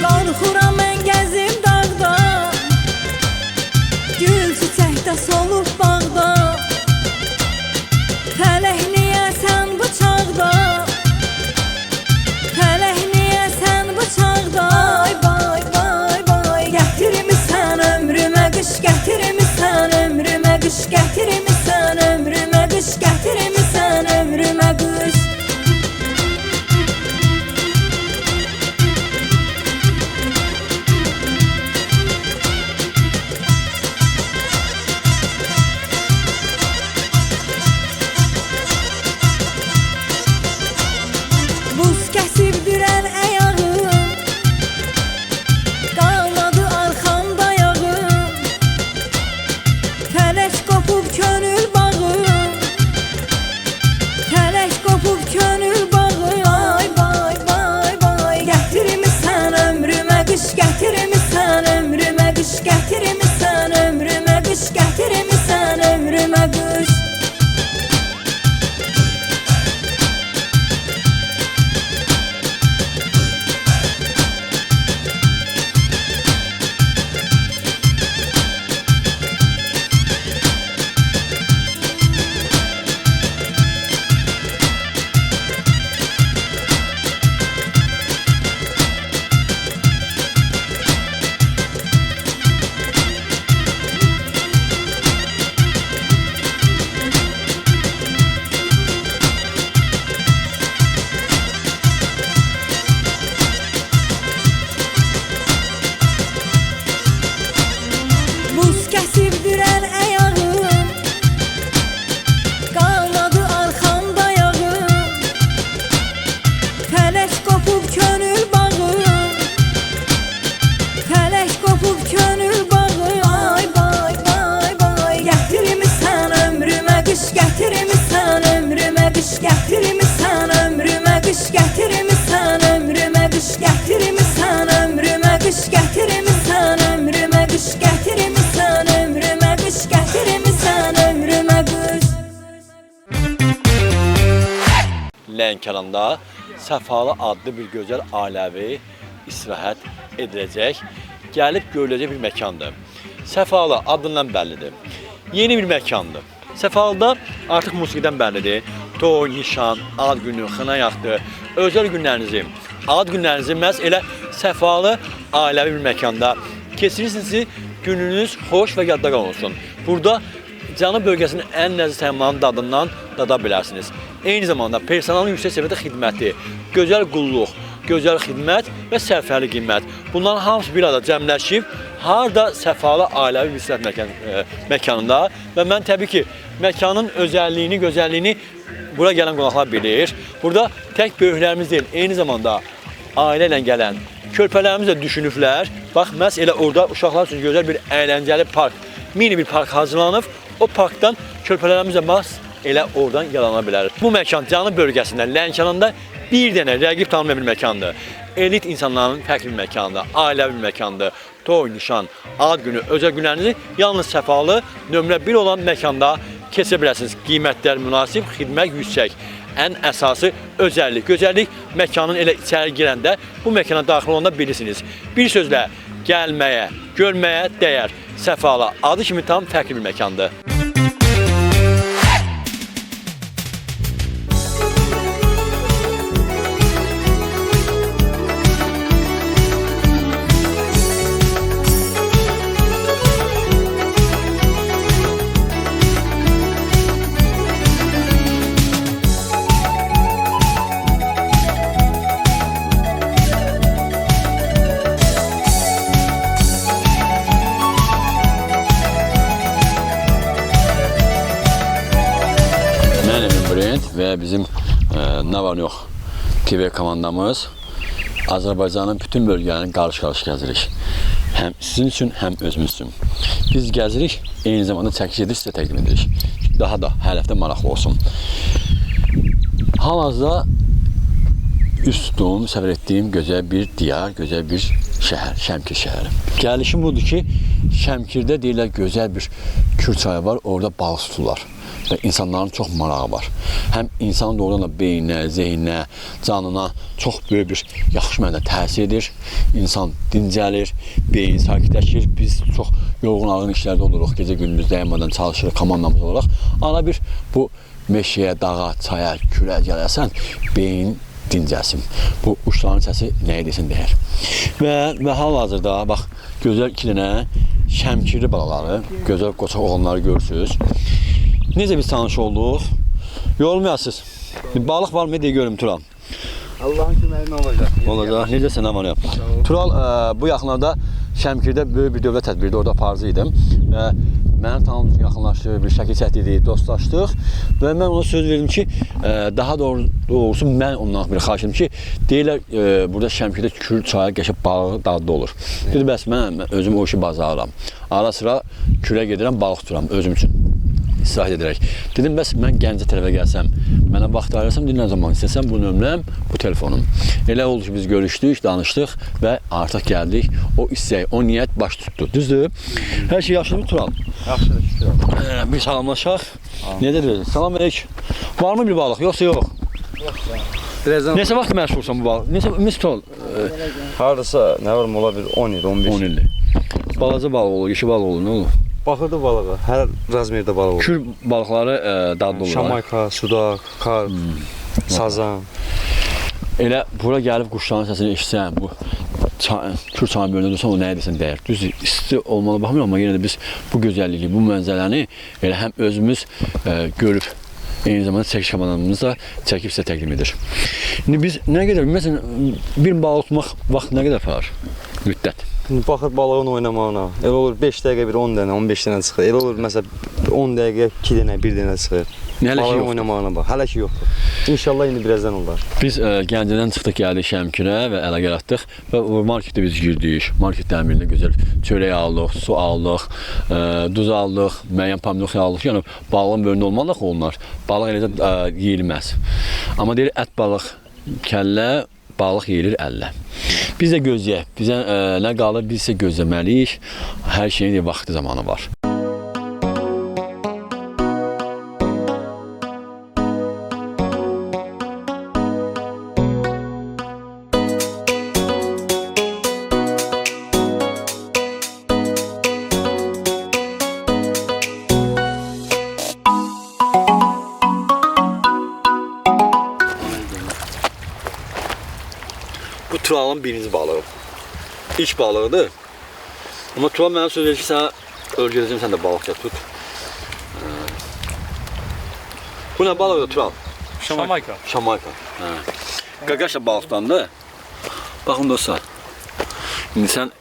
Qorxuram mən gəzim dağda, gül çiçəkdə solub bağda. Fələk niyə sən bıçaqda, fələk niyə sən bıçaqda. Bay, bay, bay, gətirmisən ömrümə qış, gətirmisən ömrümə qış, gətirmisən ömrümə qış, gətirmisən ömrümə qış. Buz kəsib dürən əyağım, qalmadı arxamda yağım. Fələk qopub könül bağım, fələk qopub könül bağım. Ay, bay, bay, bay, gətirmisən ömrümə qış, gətirmisən ömrümə qış, gətirmisən ömrümə qış, gətirmisən ömrümə qış. Buz kəsib dürən əyağım, qalmadı arxamda yağım. Fələk qopub könül bağım, fələk qopub könül bağım. Ay, bay, bay, bay, gətirmisən ömrümə qış, gətirmisən ömrümə qış, gətirmisən ömrümə qış, gətirmisən ömrümə qış, gətirmisən ömrümə qış, gətirmisən ömrümə qış, gətirmisən ömrümə qış, gətirmisən ömrümə qış. Lənkəranda Səfalı adlı bir gözəl ailəvi istirahət ediləcək, gəlib görüləcək bir məkandır. Səfalı adından bəllidir. Yeni bir məkandır. Səfalıda artıq musiqidən bəllidir. Toy, nişan, ad günü, xına yaxdı, özəl günlərinizi, ad günlərinizi məhz elə Səfalı ailəvi bir məkanda keçirirsiniz ki, gününüz xoş və yadda qalsın. Burada Cənub bölgəsinin ən ləzzət təmamının dadından dada bilərsiniz. Eyni zamanda personalın yüksək səviyyədə xidməti, gözəl qulluq, gözəl xidmət və sərfəli qiymət. Bunların hamısı bir arada cəmləşib, harda Səfalı ailəvi müsbət məkanında və mən təbii ki, məkanın özəlliyini, gözəlliyini bura gələn qonaqlar bilir. Burada tək böyüklərimiz deyil, eyni zamanda ailə ilə gələn körpələrimiz də düşünüblər. Bax, məhz elə orada uşaqlar üçün gözəl bir əyləncəli park, mini bir park hazırlanıb. O parkdan körpələrimiz də məhz elə oradan yarana bilər. Bu məkan Cənub bölgəsində, Lənkəranda bir dənə rəqib tanımayan bir məkandır. Elit insanların fərqli bir məkandır, ailəvi bir məkandır. Toy, nişan, ad günü, özəl günlərinizi yalnız Səfalı nömrə 1 olan məkanda keçə bilərsiniz. Qiymətlər münasib, xidmət yüksək. Ən əsası özəllik, gözəllik məkanın elə içəri girəndə bu məkana daxil olanda bilirsiniz. Bir sözlə gəlməyə, görməyə dəyər. Səfalı adı kimi tam fərqli bir məkandır. Və bizim nə var yox TV komandamız Azərbaycanın bütün bölgələrini qarış-qarış gəzirik. Həm sizin üçün, həm özümüz üçün. Biz gəzirik, eyni zamanda çəkiş edir, sizə təqdim edirik. Daha da hər həftə maraqlı olsun. Hal-hazırda üst tutduğum, səfər etdiyim gözəl bir diyar, gözəl bir şəhər, Şəmkir şəhəri. Gəlişim budur ki, Şəmkirdə deyirlər gözəl bir Kür çayı var, orada balıq tuturlar. Və insanların çox marağı var. Həm insanın doğrudan da beyninə, zeyninə, canına çox böyük bir yaxşı mənada təsir edir. İnsan dincəlir, beyin sakitləşir. Biz çox yorğun ağın işlərdə oluruq, gecə gündüz dayanmadan çalışırıq komandamız olaraq. Ana bir bu meşəyə, dağa, çaya, külə gələrsən, beyin dincəlsin. Bu quşların səsi nə edirsin deyər. Və hal-hazırda bax, gözəl iki dənə Şəmkirli balaları, gözəl qoçaq oğlanları görürsünüz. Necə biz tanış olduq? Yorulmayasınız. Balıq var mı deyə görüm Tural. Allahın köməyi nə olacaq? Olacaq. Necəsən, aman yap. Tural, bu yaxınlarda Şəmkirdə böyük bir dövlət tədbirində orada parızı idim. Və mənim tanımız yaxınlaşdı, bir şəkil çəkdik, dostlaşdıq. Və mən ona söz verdim ki, daha doğrusu mən ondan bir xahiş edim ki, deyirlər, burada Şəmkirdə Kür çayı qəşəng balığı dadlı olur. Dedi, bəs mən özüm o işi bacarıram. Ara sıra Kürə gedirəm, balıq tuturam özüm üçün. İstirahət edərək. Dedim, bəs mən Gəncə tərəfə gəlsəm, mənə vaxt ayırsam, nə zaman istəsəm, bu nömrəm, bu telefonum. Elə oldu ki, biz görüşdük, danışdıq və artıq gəldik. O istək, o niyyət baş tutdu. Düzdür? Hər şey yaxşıdır mı, Tural? Yaxşıdır, şükür. Bir salamlaşaq. Nə dedir? Salam əleyk. Var mı bir balıq, yoxsa yox? Yoxsa. Neçə vaxt məşğulsan bu balıq? Neçə Tural? Hardasa, nə var mı, ola bir 10 il, 15 il. 10 ildir. Balaca balıq olur, yeşil balıq olur, nə olur? Baxırdı balığa, hər razmerdə balıq olur. Kür balıqları dadlı olur. Şamayka, sudak, kar, sazan. Elə bura gəlib quşların səsini eşitsən, bu Kür çayı bölündə dursan, o nə edirsən dəyər. Düz isti olmalı baxmıyor, amma yenə də biz bu gözəlliyi, bu mənzərəni elə həm özümüz görüb, eyni zamanda çəkiş komandamız da çəkib sizə təqdim edir. İndi biz nə qədər, məsələn, bir balıq tutmaq vaxt nə qədər aparır? Müddət. Baxır balığın oynamağına. Elə olur 5 dəqiqə bir 10 dənə, 15 dənə çıxır. Elə olur məsələn 10 dəqiqə 2 dənə, 1 dənə çıxır. Balığın oynamağına bax. Hələ ki yoxdur. İnşallah indi birazdan olar. Biz Gəncədən çıxdıq, gəldik Şəmkirə və əlaqə yaratdıq və marketdə biz girdik. Marketlərin birində gözəl çörək aldıq, su aldıq, duz aldıq, müəyyən pomidor aldıq. Yəni balığın bölündə olmalı da onlar. Balıq eləcə yeyilməz. Amma deyir ət balıq, kəllə, balıq yeyilir əllə. Biz də gözləyək. Bizə nə qalır, biz isə gözləməliyik. Hər şeyin vaxtı zamanı var. Bu Turalın birinci balığı. İlk balığıdır. Amma Tural mənə söz verir ki, sənə öldürəcəm, sən də balıqça tut. Bu nə balığıdır Tural? Şamayka. Şamayka. Qaqaş da balıqdandır. Baxın dostlar.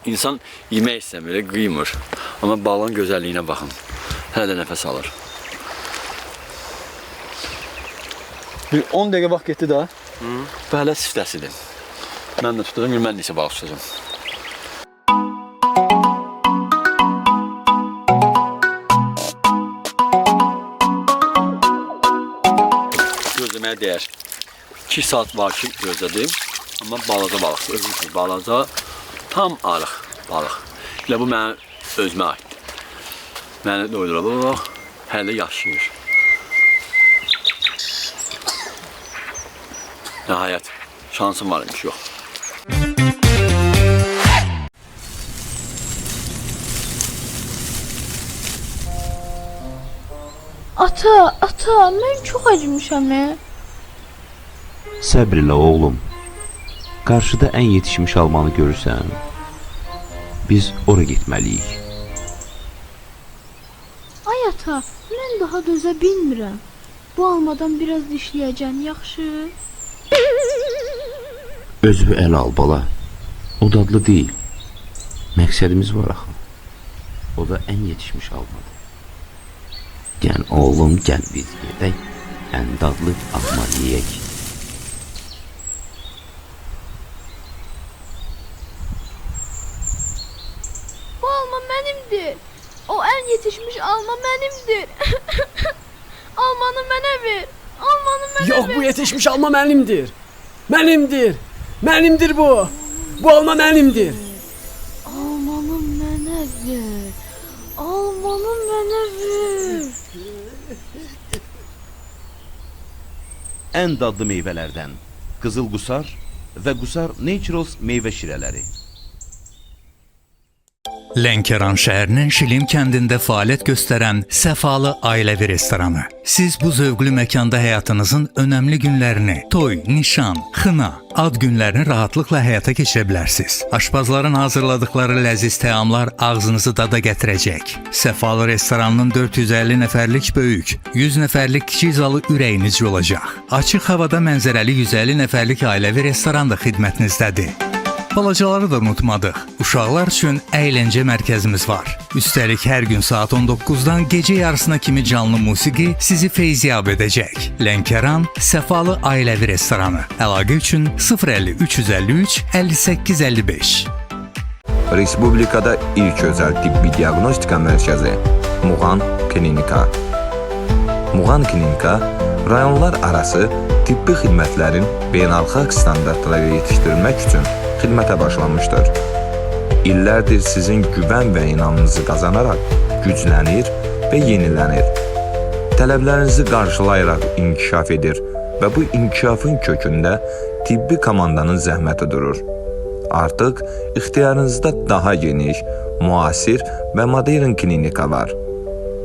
İnsan yemək istəmir, qıymır. Amma balığın gözəlliyinə baxın. Hələ də nəfəs alır. Bir 10 dəqiqə vaxt getdi də. Və hələ siftəsidir. Mən də tutacağım, mən neçə balıq tutacağım. Gözləməyə dəyər. 2 saat var ki, gözlədim. Amma balaca balıq, özünüzün balaca, tam arıq balıq. Elə bu mənə özümə aiddir. Məni doydurur, bax, hələ yaşayır. Nəhayət, şansım var imiş, yox. Ata, mən çox acımışam. Səbr elə oğlum. Qarşıda ən yetişmiş almanı görürsən, biz ora getməliyik. Ay ata, mən daha dözə bilmirəm. Bu almadan biraz dişləyəcəm, yaxşı? Özünü əl al bala. O dadlı deyil. Məqsədimiz var axı. O da ən yetişmiş almadır. Gəl oğlum, gəl biz gedək. Ən dadlı alma yeyək. Bu alma mənimdir. O ən yetişmiş alma mənimdir. Almanı mənə ver. Almanı mənə ver. Yox, bu yetişmiş alma mənimdir. Mənimdir. Mənimdir bu. Bu alma mənimdir. Almanı mənə ver. Almanı mənə ver. Ən dadlı meyvələrdən qızıl qusar və qusar Naturals meyvə şirələri. Lənkəran şəhərinin Şilim kəndində fəaliyyət göstərən Səfalı Ailəvi restoranı. Siz bu zövqlü məkanda həyatınızın önəmli günlərini, toy, nişan, xına, ad günlərini rahatlıqla həyata keçirə bilərsiniz. Aşpazların hazırladıkları ləziz təamlar ağzınızı dada gətirəcək. Səfalı restoranının 450 nəfərlik böyük, 100 nəfərlik kiçik zalı ürəyinizcə olacaq. Açıq havada mənzərəli 150 nəfərlik ailəvi restoran da xidmətinizdədir. Balacaları da unutmadıq. Uşaqlar üçün əyləncə mərkəzimiz var. Üstəlik hər gün saat 19-dan gecə yarısına kimi canlı musiqi sizi feyziyab edəcək. Lənkəran Səfalı Ailəvi restoranı. Əlaqə üçün 050 353 58 55. Respublikada ilk özəl tibbi diaqnostika mərkəzi Muğan Klinika. Muğan Klinika rayonlar arası tibbi xidmətlərin beynəlxalq standartlara yetişdirilmək üçün xidmətə başlanmışdır. İllərdir sizin güvən və inamınızı qazanaraq güclənir və yenilənir. Tələblərinizi qarşılayaraq inkişaf edir və bu inkişafın kökündə tibbi komandanın zəhməti durur. Artıq ixtiyarınızda daha geniş, müasir və modern klinika var.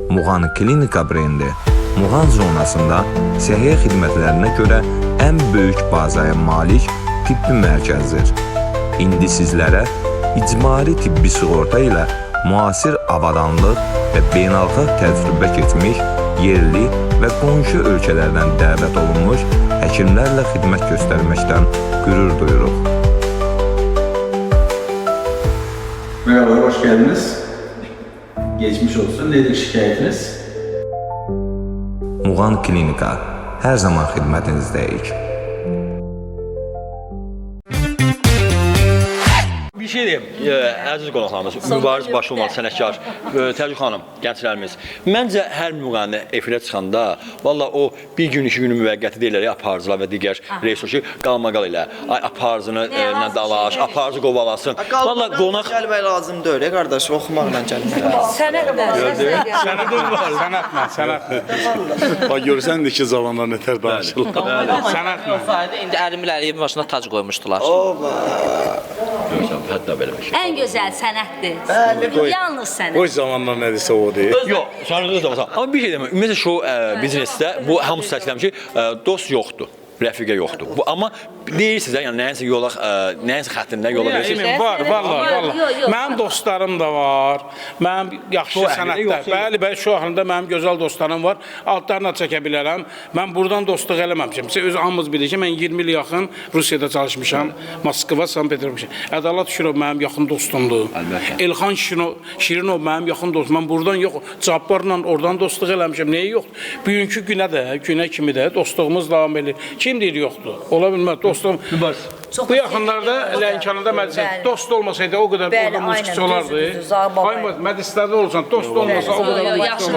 Muğan Klinika brendi Muğan zonasında səhiyyə xidmətlərinə görə ən böyük bazaya malik tibbi mərkəzdir. İndi sizlərə icbari tibbi sığorta ilə müasir avadanlıq və beynəlxalq təcrübə keçmiş, yerli və qonşu ölkələrdən dəvət olunmuş həkimlərlə xidmət göstərməkdən qürur duyuruq. Merhaba, hoş geldiniz. Geçmiş olsun. Nedir şikayetiniz? Muğan Klinika hər zaman xidmətinizdəyik. Bir şey deyim, əziz qonaqlarımız, Mübariz Başolmalı sənətkar, Təvcih xanım, gənclərimiz. Məncə hər müğənni efirə çıxanda, valla o bir gün, 2 günü müvəqqəti deyirlər, aparıcılar və digər rejissor ki, qalmaqal ilə, aparıcını dalaş, aparıcı qovalasın. Valla qonaq... Gəlmək lazım deyil, qardaş, oxumaqla gəlmək lazım. Sənətlə. Sənətlə. Bax, görürsən ki, zamanlar nətər danışırlar. Sənətlə. Olsaydı, indi Əlimin Əliyevin başına tac qoymuşdular. Hətta belə bir şey. Ən gözəl sənətdir. Yalnız sənət. O zamanlar nədirsə o deyil. Yox, sənət olmasa. Amma bir şey deməm, ümumiyyətlə şou biznesdə bu hamısı təklifləmiş ki, dost yoxdur. Rəfiqə yoxdur. Bu amma deyirsiniz də, yəni nəyinsə yola, nəyinsə xəttində yola verirsiniz. Emin, var, vallah. Mənim dostlarım da var. Mənim yaxşı sənətlər. Bəli, şu axında mənim gözəl dostlarım var. Altlarına çəkə bilərəm. Mən buradan dostluq eləməmişəm. Siz öz hamınız bilir ki, mən 20 il yaxın Rusiyada çalışmışam. Moskva, Sankt-Peterburg. Ədalət Şirov mənim yaxın dostumdur. Elxan Şirinov mənim yaxın dostum. Mən buradan yox, Cabbarla oradan dostluq eləmişəm. Nəyi yoxdur? Bugünkü günə də, günə kimi də dostluğumuz davam edir. Kim deyir yoxdur? Ola bilməz. Dostluğum bu yaxınlarda Lənkəranda məclisə dost olmasaydı o qədər orada musiqiçi olardı. Məclislərdə olsan, dost olmasa o qədər musiqiçi.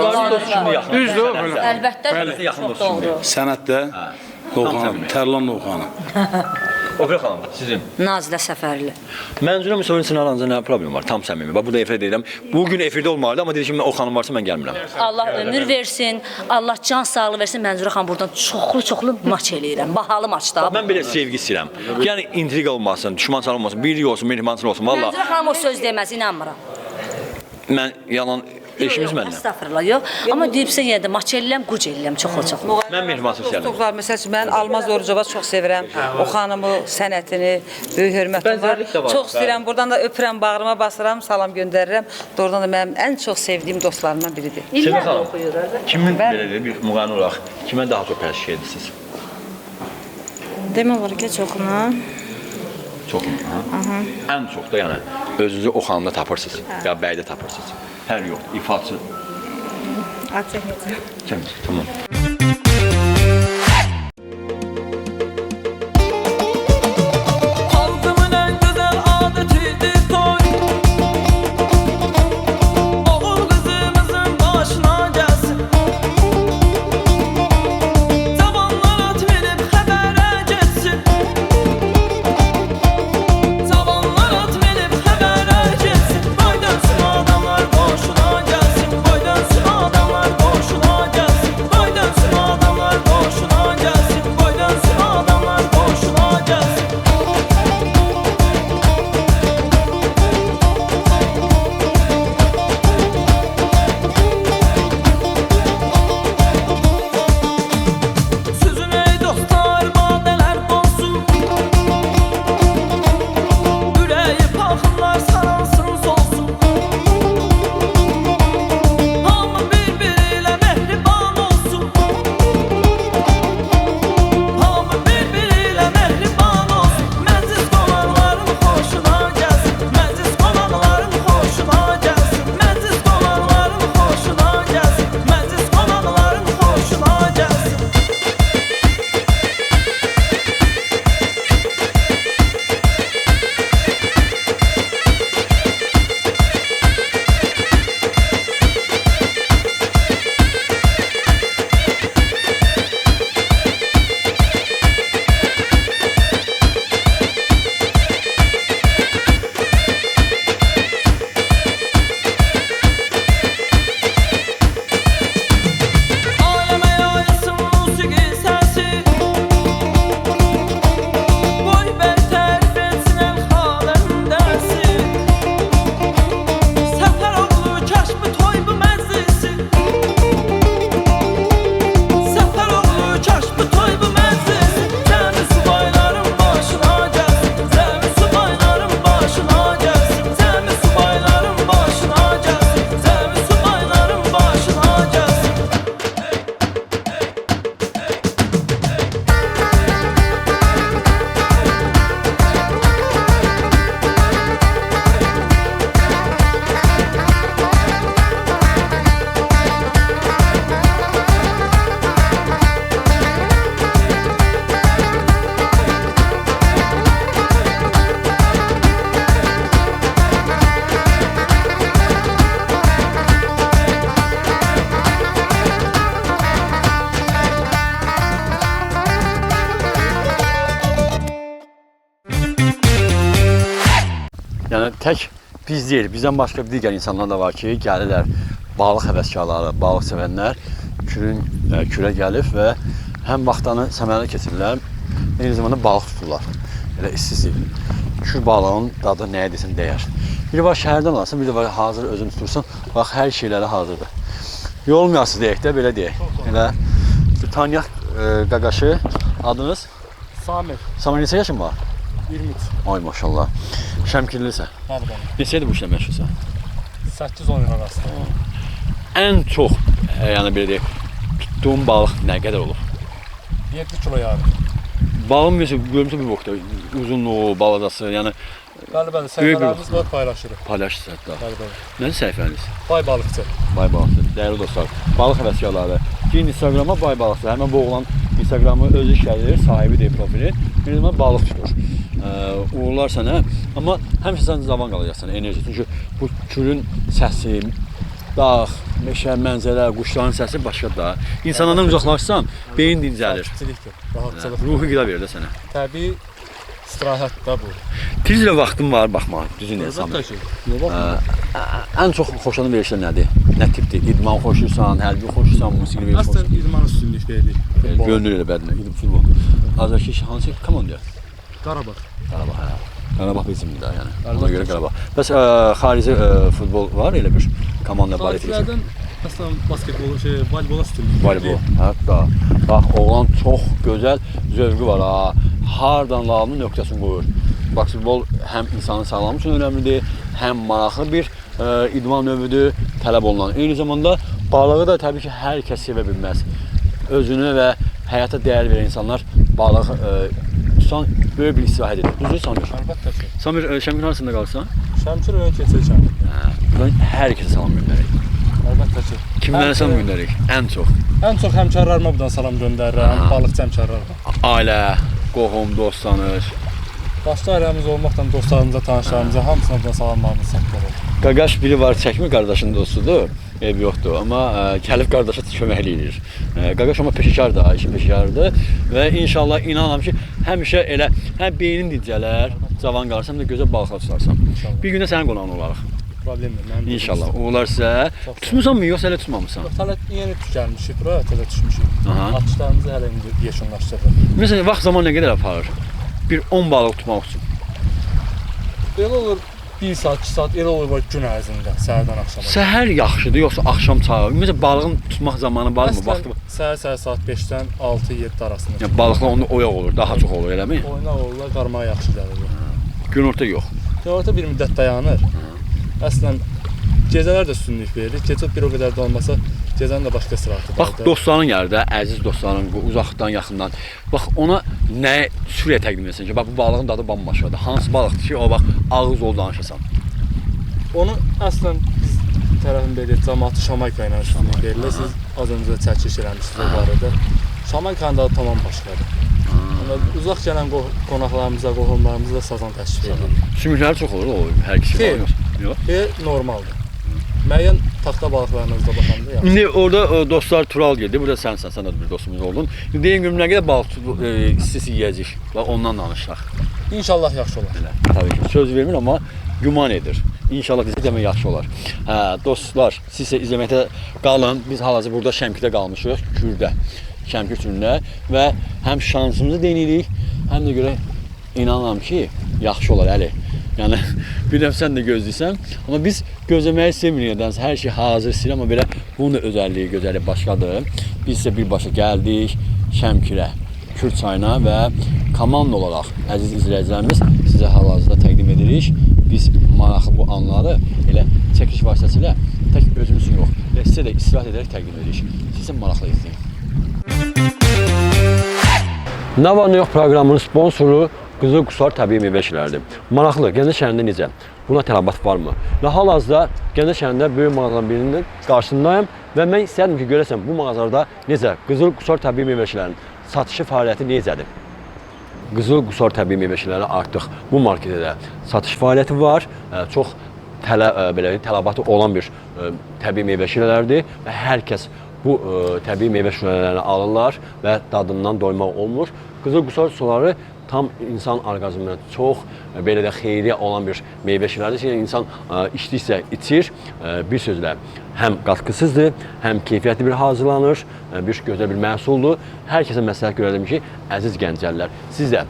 Düzdür? Əlbəttə, çox doğru. Sənətdə Novxanım, Tərlan Novxanım. Ofer xanım, sizin? Nazilə Səfərli. Mənzurə müsaviyyətin aranızda nə problem var? Tam səmimi. Bax, burada efirdə deyirəm. Bugün efirdə olmalıdır, amma deyir ki, o xanım varsa mən gəlmirəm. Allah ömür versin, Allah can sağlığı versin. Mənzurə xanım buradan çoxlu maç eləyirəm. Bahalı maçda. Mən belə sevgi istəyirəm. Yəni, intriqa olmasın, düşmançılıq olmasın, birlik olsun, mehribançılıq olsun. Mənzurə xanım o söz deməz, inanmıram. Mən yalan... Eşimiz məndən. Estağfurullah, yox. Amma deyibsə yenə də maç eləyəm, quc eləyəm, çox. Mən mehribansız istəyirəm. Məsəl üçün, mən Almaz Orucova çox sevirəm. O xanımı, sənətini, böyük hörmətim var. Çox istəyirəm, buradan da öpürəm, bağrıma basıram, salam göndərirəm. Doğrudan da mənim ən çox sevdiyim dostlarımdan biridir. Sevin xanım, kimin belədir, bir müğayən olaraq, kimə daha çox pərşik edirsiniz? Demək olar ki, çoxuna. Çoxuna, ən çox da yəni, özünüzü o xanımda tapırsınız, ya bəydə tapırsınız. Hər yox, ifaçı. Ad çəkəcəm. Tamam. Yəni tək biz deyil, bizdən başqa digər insanlar da var ki, gəlirlər balıq həvəskarları, balıq sevənlər külə gəlib və həm vaxtlarını səmərəli keçirirlər, eyni zamanda balıq tuturlar. Elə işsizlik. Kür balığın dadı nəyə desin dəyər. Biri var şəhərdən alasın, bir də var hazır özün tutursun, bax hər şeyləri hazırdır. Yorulmayasız deyək də, belə deyək. Elə tanıyaq qaqaşı, adınız? Samir. Samir neçə yaşın var? 23. Ay maşallah. Şəmkirlisən. Bəli, bəli. Neçədir bu işlə məşğulsan? 8-10 il arasında. Ən çox, yəni belə deyək, tutduğun balıq nə qədər olur? 7 kilo yarım. Balığın görmüşsə bir vaxtda uzunluğu, balacası, yəni Bəli, bəli, səhifələrimiz var, paylaşırıq. Paylaşırsınız da. Bəli, bəli. Nədir səhifəniz? Bay balıqçı. Bay balıqçı. Dəyərli dostlar, balıq həvəskarları. Girin Instagrama Bay balıqçı. Həmin bu oğlan Instagramı özü işlədir, sahibidir profili. Bir zaman balıq tutur. Uğurlar sənə. Amma həmişə sən cavan qalacaqsan, enerji. Çünki bu külün səsi, dağ, meşə, mənzərə, quşların səsi başqa da. İnsanlardan uzaqlaşsan, beyin dincəlir. Sakitçilikdir, rahatçılıq. Ruhu qida verir də sənə. Təbii istirahət də bu. Tezlə vaxtın var baxmağa, düzün insan. Ən çox xoşladığın verişlər nədir? Nə tipdir? İdman xoşlayırsan, hərbi xoşlayırsan, musiqi veriş xoşlayırsan? Əslən idman üstünlük veririk. Görünür elə bədnə, futbol. Azərbaycan hansı komanda? Qarabağ. Qarabağ, hə. Qarabağ bizimdir də, yəni. Ona görə Qarabağ. Bəs xarici futbol var elə bir komanda var edirsən? Xaricilərdən əslən basketbol, voleybol üstünlük. Voleybol, hətta. Bax, oğlan çox gözəl zövqü var ha. Hardan lazımın nöqtəsini qoyur. Basketbol həm insanın sağlamlığı üçün önəmlidir, həm maraqlı bir idman növüdür, tələb olunan. Eyni zamanda balığı da təbii ki, hər kəs sevə bilməz. Özünü və həyata dəyər verən insanlar balıq tutan böyük bir istirahət edir. Düzdür Samir? Əlbəttə ki. Samir, Şəmkir hansında qalırsan? Şəmkir ön keçəcəm. Buradan hər kəsə salam göndərik. Əlbəttə ki. Kimlərə salam göndərik? Ən çox? Ən çox həmkarlarıma buradan salam göndərirəm, balıqçı həmkarlarıma. Ailə, qohum, dost, tanış. Başqa ailəmiz olmaqla dostlarımıza, tanışlarımıza hamısına buradan salamlarımızı çatdırırıq. Qaqaş biri var, çəkmir qardaşının dostudur, ev yoxdur, amma gəlib qardaşa köməkli edir. Qaqaş amma peşəkar da, işin peşəkardır və inşallah inanıram ki, həmişə elə həm beynin dincələr, cavan qalarsan, həm də gözəl balıqlar tutarsan. Bir gündə sənin qonağın olarıq. Problemdir. İnşallah. Uğurlar sizə. Tutmusanmı, yoxsa hələ tutmamısan? Yox, hələ yeni tükənmişik bura, təzə düşmüşük. Atışlarımızı hələ indi yekunlaşdırırıq. Məsələn, vaxt zaman nə qədər aparır? Bir 10 balıq tutmaq üçün. Belə olur 1 saat, 2 saat, elə olur gün ərzində, səhərdən axşama. Səhər yaxşıdır, yoxsa axşam çağı? Ümumiyyətlə balığın tutmaq zamanı varmı? Vaxtı var? Səhər saat 5-dən 6-7 arasında. Yəni balıqlar onda oyaq olur, daha çox olur, eləmi? Oynaq olurlar, qarmağa yaxşı gəlir. Günorta yox. Günorta bir müddət dayanır. Əslən gecələr də üstünlük verilir. Gecə bir o qədər də olmasa, gecənin də başqa istirahəti var. Bax, dostların gəlir də, əziz dostların, uzaqdan, yaxından. Bax, ona nə sürəyə təqdim etsin ki, bax, bu balığın dadı bambaşqadır. Hansı balıqdır ki, o bax, ağız ol danışasan. Onu əslən biz tərəfin belə cəmaatı Şamayka ilə üstünlük verilir. Siz az öncə çəkiş eləmişsiniz o barədə. Şamaykanın dadı tamam başqadır. Uzaq gələn qonaqlarımıza, qohumlarımıza da sazan təşkil edilir. Sümükləri çox olur, o hər kişi var. Yox. Normaldır. Müəyyən taxta balıqlarınızda baxanda yaxşı. İndi orada dostlar Tural geldi, burada sənsən, sən də bir dostumuz oldun. Deyin gün nə qədər balıq istisi yeyəcək, ondan danışaq. İnşallah yaxşı olar. Tabii ki, söz vermir amma güman edir. İnşallah bizə demək yaxşı olar. Dostlar, siz isə izləməkdə qalın. Biz hal-hazırda burada Şəmkirdə qalmışıq, Kürdə. Şəmkir türündə və həm şansımızı deneyirik, həm də görə inanıram ki, yaxşı olar əli. Yəni, bir dəfə sən də gözləyirsən, amma biz gözləməyi sevmirik nədənsə, hər şey hazır istəyir, amma belə bunun da özəlliyi, gözəlliyi başqadır. Biz isə birbaşa gəldik Şəmkirə, Kür çayına və komanda olaraq, əziz izləyicilərimiz, sizə hal-hazırda təqdim edirik. Biz maraqlı bu anları elə çəkiş vasitəsilə tək özümüz üçün yox, sizə də istirahət edərək təqdim edirik. Sizə maraqlı izləyin. Nə var nə yox proqramının sponsoru Qızıl Qusar təbii meyvə işləridir. Maraqlı, Gəncə şəhərində necə? Buna tələbat varmı? Və hal-hazırda Gəncə şəhərində böyük mağazaların birinin qarşısındayım və mən istəyərdim ki, görəsən bu mağazalarda necə Qızıl Qusar təbii meyvə işlərinin satışı fəaliyyəti necədir? Qızıl Qusar təbii meyvə işləri artıq bu marketdə də satış fəaliyyəti var. Çox tələbatı olan bir təbii meyvə işləridir və hər kəs bu təbii meyvə şürələrini alırlar və dadından doymaq olmur. Qızıl Qusar suları tam insan orqanizminə çox belə də xeyirli olan bir meyvə şirəlidir. Yəni insan içdikcə içir. Bir sözlə həm qatqısızdır, həm keyfiyyətli bir hazırlanır, bir gözəl bir məhsuldur. Hər kəsə məsləhət görərdim ki, əziz gəncəllər, siz də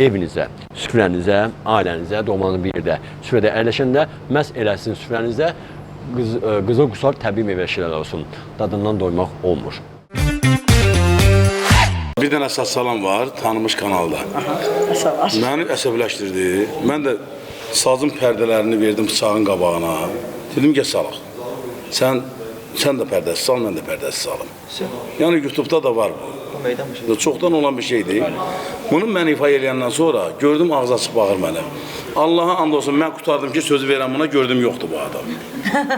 evinizdə, süfrənizə, ailənizə, doğmanın bir yerdə, süfrədə əyləşəndə məhz elə sizin süfrənizdə Qızıl Qusar təbii meyvə şirələri olsun. Dadından doymaq olmur. Bir dənə salam var, tanınmış kanalda. Məni əsəbləşdirdi. Mən də sazın pərdələrini verdim bıçağın qabağına. Dedim, gəl salaq. Sən də pərdəsi sal, mən də pərdəsi salım. Yəni YouTube'da da var bu. Çoxdan olan bir şeydir. Bunu mən ifa eləyəndən sonra gördüm ağzı açıq bağır mənə. Allah'a and olsun, mən qutardım ki, sözü verəm buna, gördüm yoxdur bu adam.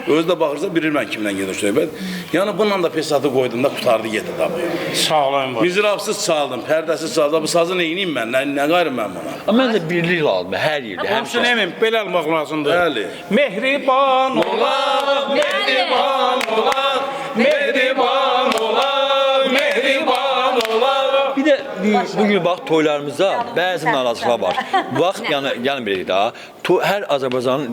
Özü də baxırsa bilir mən kimlə gedir söhbət. Yəni bununla da pesatı qoydum da qutardı getdi tabi. Sağ olun var. Mizrafsız çaldım, pərdəsiz çaldım. Bu sazı neyiniyim mən, nə qayrım mən buna? Məncə birlik lazımdır hər yerdə. Hamısı neyim, belə almaq lazımdır. Bəli. Mehriban olaq, mehriban olaq, mehriban olaq, mehriban olaq. Bir də bugün bax toylarımızda bəzi narazılıqlar var. Bax, yəni gəlin belə də, hər Azərbaycanın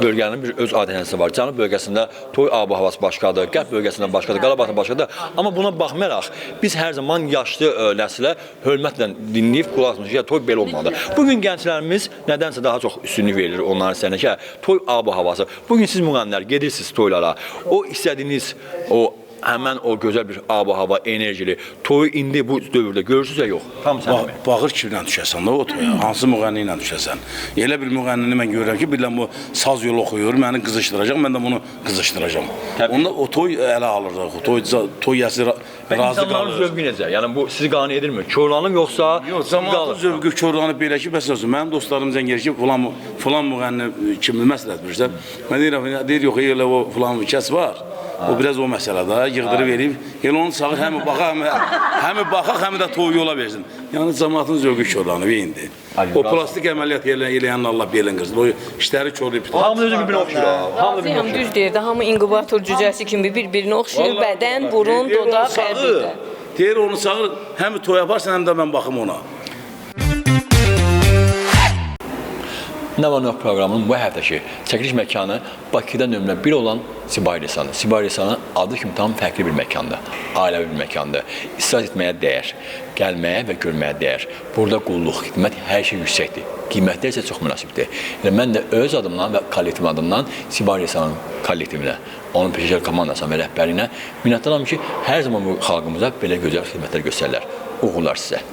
bölgənin bir öz adət-ənənəsi var. Cənub bölgəsində toy ab-havası başqadır, Qərb bölgəsində başqadır, Qarabağda başqadır. Amma buna baxmayaraq biz hər zaman yaşlı nəslə hörmətlə dinləyib qulaq asmışıq ki, toy belə olmalıdır. Bugün gənclərimiz nədənsə daha çox üstünlük verilir onların istəyinə ki, toy ab-havası. Bugün siz müğənnilər gedirsiniz toylara, o istədiyiniz həmən o gözəl bir ab-hava, enerjili toyu indi bu dövrdə görürsünüz ya yox? Tam sən Bağır kimlə düşəsən də o toya, hansı müğənni ilə düşəsən. Elə bir müğənnini mən görürəm ki, bilən bu saz yolu oxuyur, məni qızışdıracaq, mən də bunu qızışdıracam. Onda o toy ələ alırıq, toy yəsi razı qalır. İnsanların zövqü necə? Yəni bu sizi qane edirmi? Körlanıb yoxsa? Yox, zamanın zövqü körlanıb belə ki, bəs olsun. Mənim dostlarım zəng gəlir ki, filan müğənni kimi məsləhət bilirsən. Mən deyir, yox, elə o filan kəs var. O biraz o məsələdə yığdırıb verib, elə onu çağır, həmi baxaq, həmi də toy yola versin. Yəni cəmaatın zövqü körlanıb indi. O plastik əməliyyat eləyənin Allah belin qırsın. O işləri körləyib. Hamı özü bir-birinə oxşuyur. Düz deyir də, hamı inkubator cücəsi kimi bir-birinə oxşuyur, bədən, burun, dodaq, qəlbində. Deyir, onu çağır, həmi toy yaparsan, həm də mən baxım ona. Nə var Növ proqramının bu həftəki çəkiliş məkanı Bakıda nömrə 1 olan Sibay Lisanı. Sibay Lisanı adı kimi tam fərqli bir məkandır, ailəvi bir məkandır. İstirahət etməyə dəyər, gəlməyə və görməyə dəyər. Burada qulluq, xidmət, hər şey yüksəkdir. Qiymətlər isə çox münasibdir. Elə mən də öz adımdan və kollektiv adımdan Sibay Lisanın kollektivinə, onun peşəkar komandasına və rəhbərinə minnətdaram ki, hər zaman bu xalqımıza belə gözəl xidmətlər göstərirlər. Uğurlar sizə.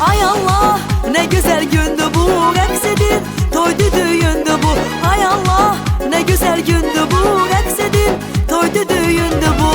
Ay Allah ne güzel gündü bu, rəqs edin toydu düyündü bu. Ay Allah ne güzel gündü bu, rəqs edin toydu düyündü bu.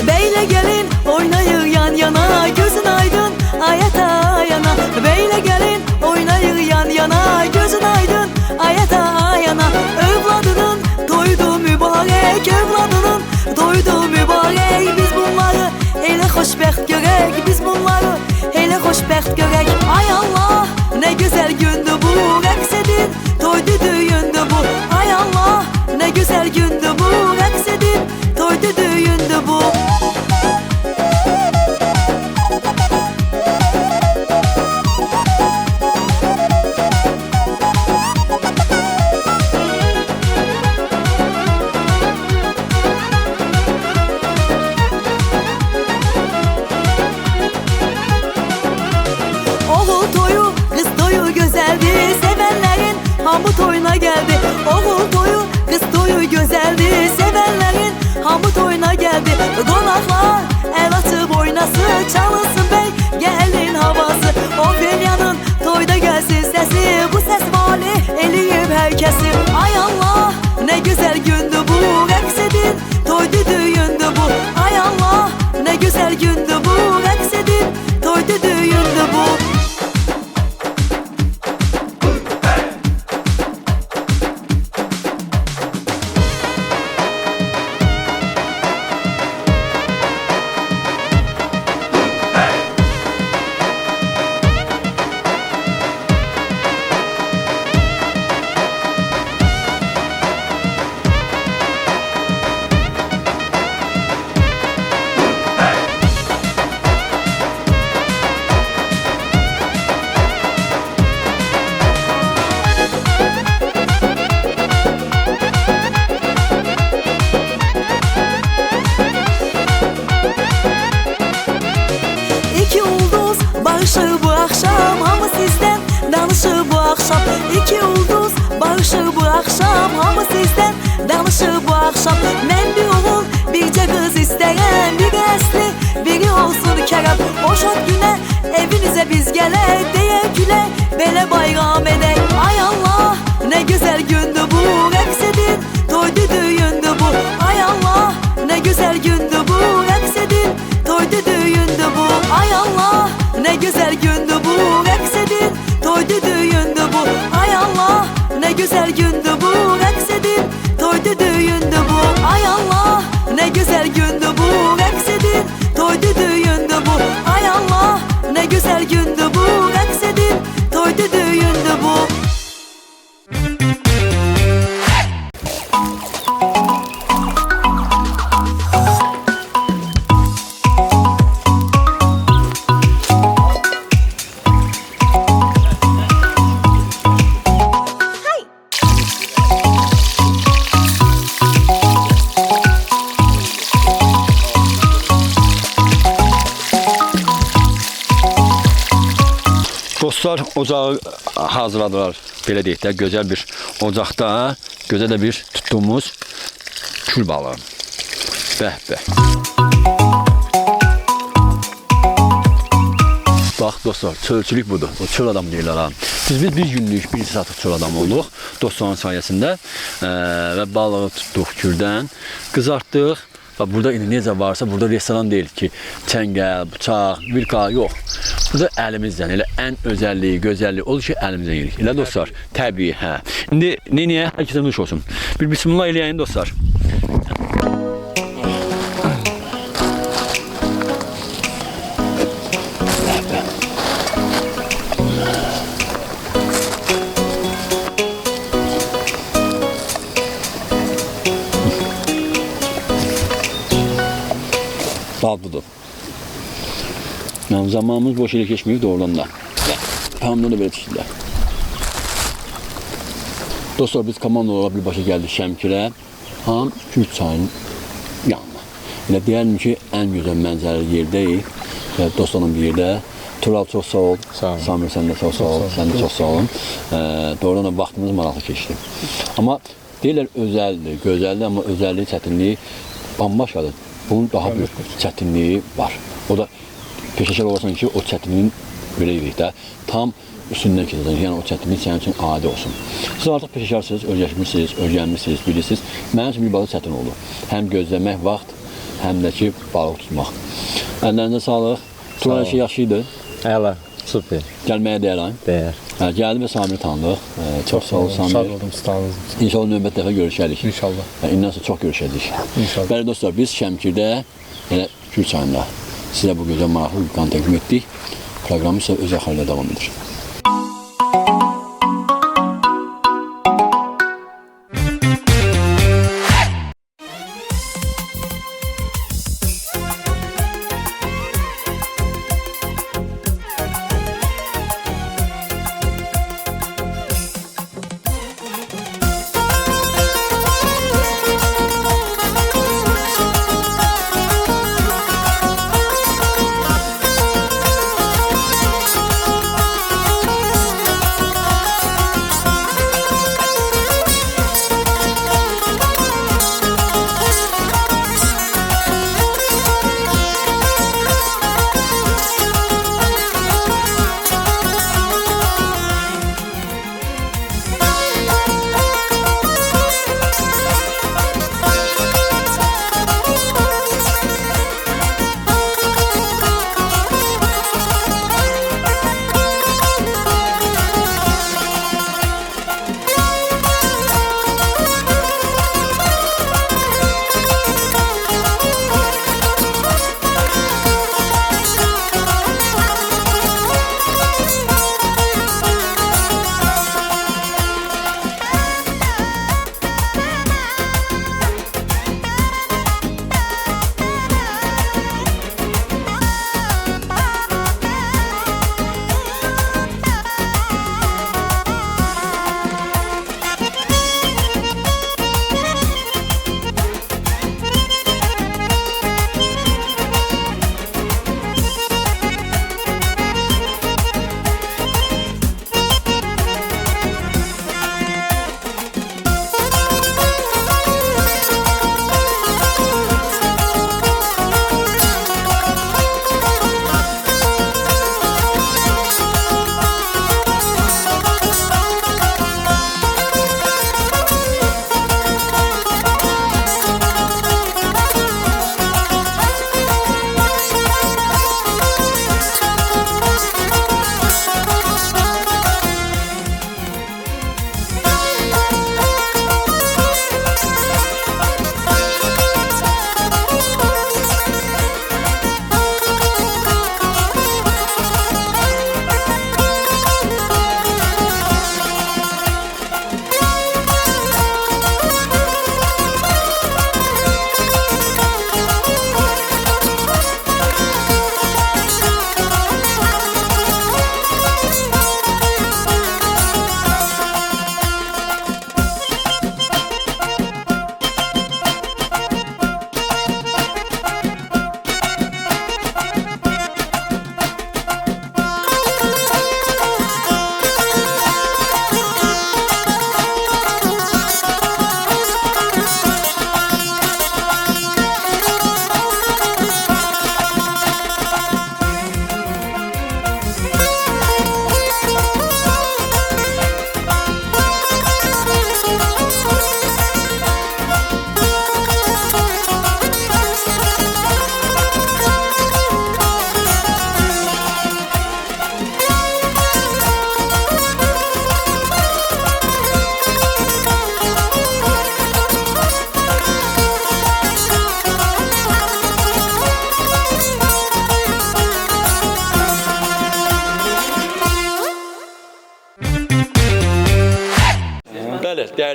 Beyle gelin oynayır yan yana, gözün aydın ayeta yana. Beyle gelin oynayır yan yana, gözün aydın ayeta yana. Evladının doydu mübarek, evladının doydu mübarek. Biz bunları hele hoşbəxt görək, biz bunları hele hoşbəxt görək. Ay Allah ne güzel gündü bu, rəqs edin toydu düyündü bu. Ay Allah ne güzel gündü bu, rəqs edin toydu düyündü bu. Oğul toyu, kız toyu güzeldi, sevenlerin hamı toyuna geldi. Oğul toyu, kız toyu güzeldi, sevenlerin hamı toyuna geldi. Qonaqlar el açıb oynasın, çalınsın bey gəlin havası. O Felyanın toyda gəlsin səsi, bu səs vali eləyib hər kəsi. Ay Allah ne güzel gündü bu, rəqs edin toydu düyündü bu. Ay Allah ne güzel gündü bu, rəqs edin toydu düyündü bu. barışır bu axşam. Hamı sizdən danışır bu axşam. İki ulduz barışır bu axşam. Hamı sizdən danışır bu axşam. Mən bir oğul, bircə qız istəyən. Bir əsli, biri olsun kərəm. O şad günə evinizə biz gələk. Deyək gülək, belə bayram edək. Ay Allah, nə gözəl gündür bu. Rəqs edin, toydu düyündür bu. Ay Allah, nə gözəl gündür bu. Rəqs edin, toydu düyündür bu. Ay Allah, nə gözəl gündür bu. Rəqs edin, toydu düyündür bu. Ay Allah, nə gözəl gündür bu. Rəqs edin, toydu düyündür bu. Ay Allah, nə gözəl gündür bu. Rəqs edin, toydu düyündür bu. Ay Allah, nə gözəl gündür bu. Rəqs edin, toydu düyündür bu. Dostlar ocağı hazırladılar. Belə deyək də, gözəl bir ocaqda, gözəl də bir tutduğumuz kül balığı. Bəh bəh. Bax dostlar, çölçülük budur. O çöl adam deyirlər ha. Biz bir günlük, bir saatlik çöl adam olduq dostların sayəsində və balığı tutduq küldən, qızartdıq. Burada indi necə varsa, burada restoran deyil ki, çəngəl, bıçaq, vilka, yox. Burada əlimizdən, elə ən özəlliyi, gözəlliyi olur ki, əlimizdən yedik. Elə dostlar, təbii, hə. İndi neyəyə? Hər kəsə nuş olsun. Bir bismillah eləyəyin dostlar. Dad budur. Yəni zamanımız boş yerə keçməyib doğrudan da. Hamıdan da belə tikdilər. Dostlar, biz komanda olaraq birbaşa gəldik Şəmkirə. Ham Kürd çayının yanına. Elə deyəlim ki, ən gözəl mənzərəli yerdəyik. Dostlarla bir yerdə. Tural çox sağ ol. Samir sən də çox sağ ol. Sən də çox sağ olun. Doğrudan da vaxtımız maraqlı keçdi. Amma deyirlər özəldir, gözəldir, amma özəlliyi, çətinliyi bambaşqadır. Bunun daha bir çətinliyi var. O da peşəkar olarsan ki, o çətinliyin belə deyirik də, tam üstündən keçəcək. Yəni o çətinlik sənin üçün adi olsun. Siz artıq peşəkarsınız, öyrəşmişsiniz, öyrənmişsiniz, bilirsiniz. Mənim üçün bir balıq çətin oldu. Həm gözləmək vaxt, həm də ki, balıq tutmaq. Əllərinizə sağlıq. Turan şey yaxşı idi. Əla, super. Gəlməyə dəyər. Dəyər. Gəldim və Samiri tanıdıq. Çox sağ ol Samir. Şad oldum, sağolun. İnşallah növbət dəfə görüşərik. İnşallah. İndən sonra çox görüşəcəyik. İnşallah. Bəli dostlar, biz Şəmkirdə elə Kürd çayında sizə bu gözəl maraqlı bir qan təqdim etdik. Proqramı isə öz axarıyla davam edir.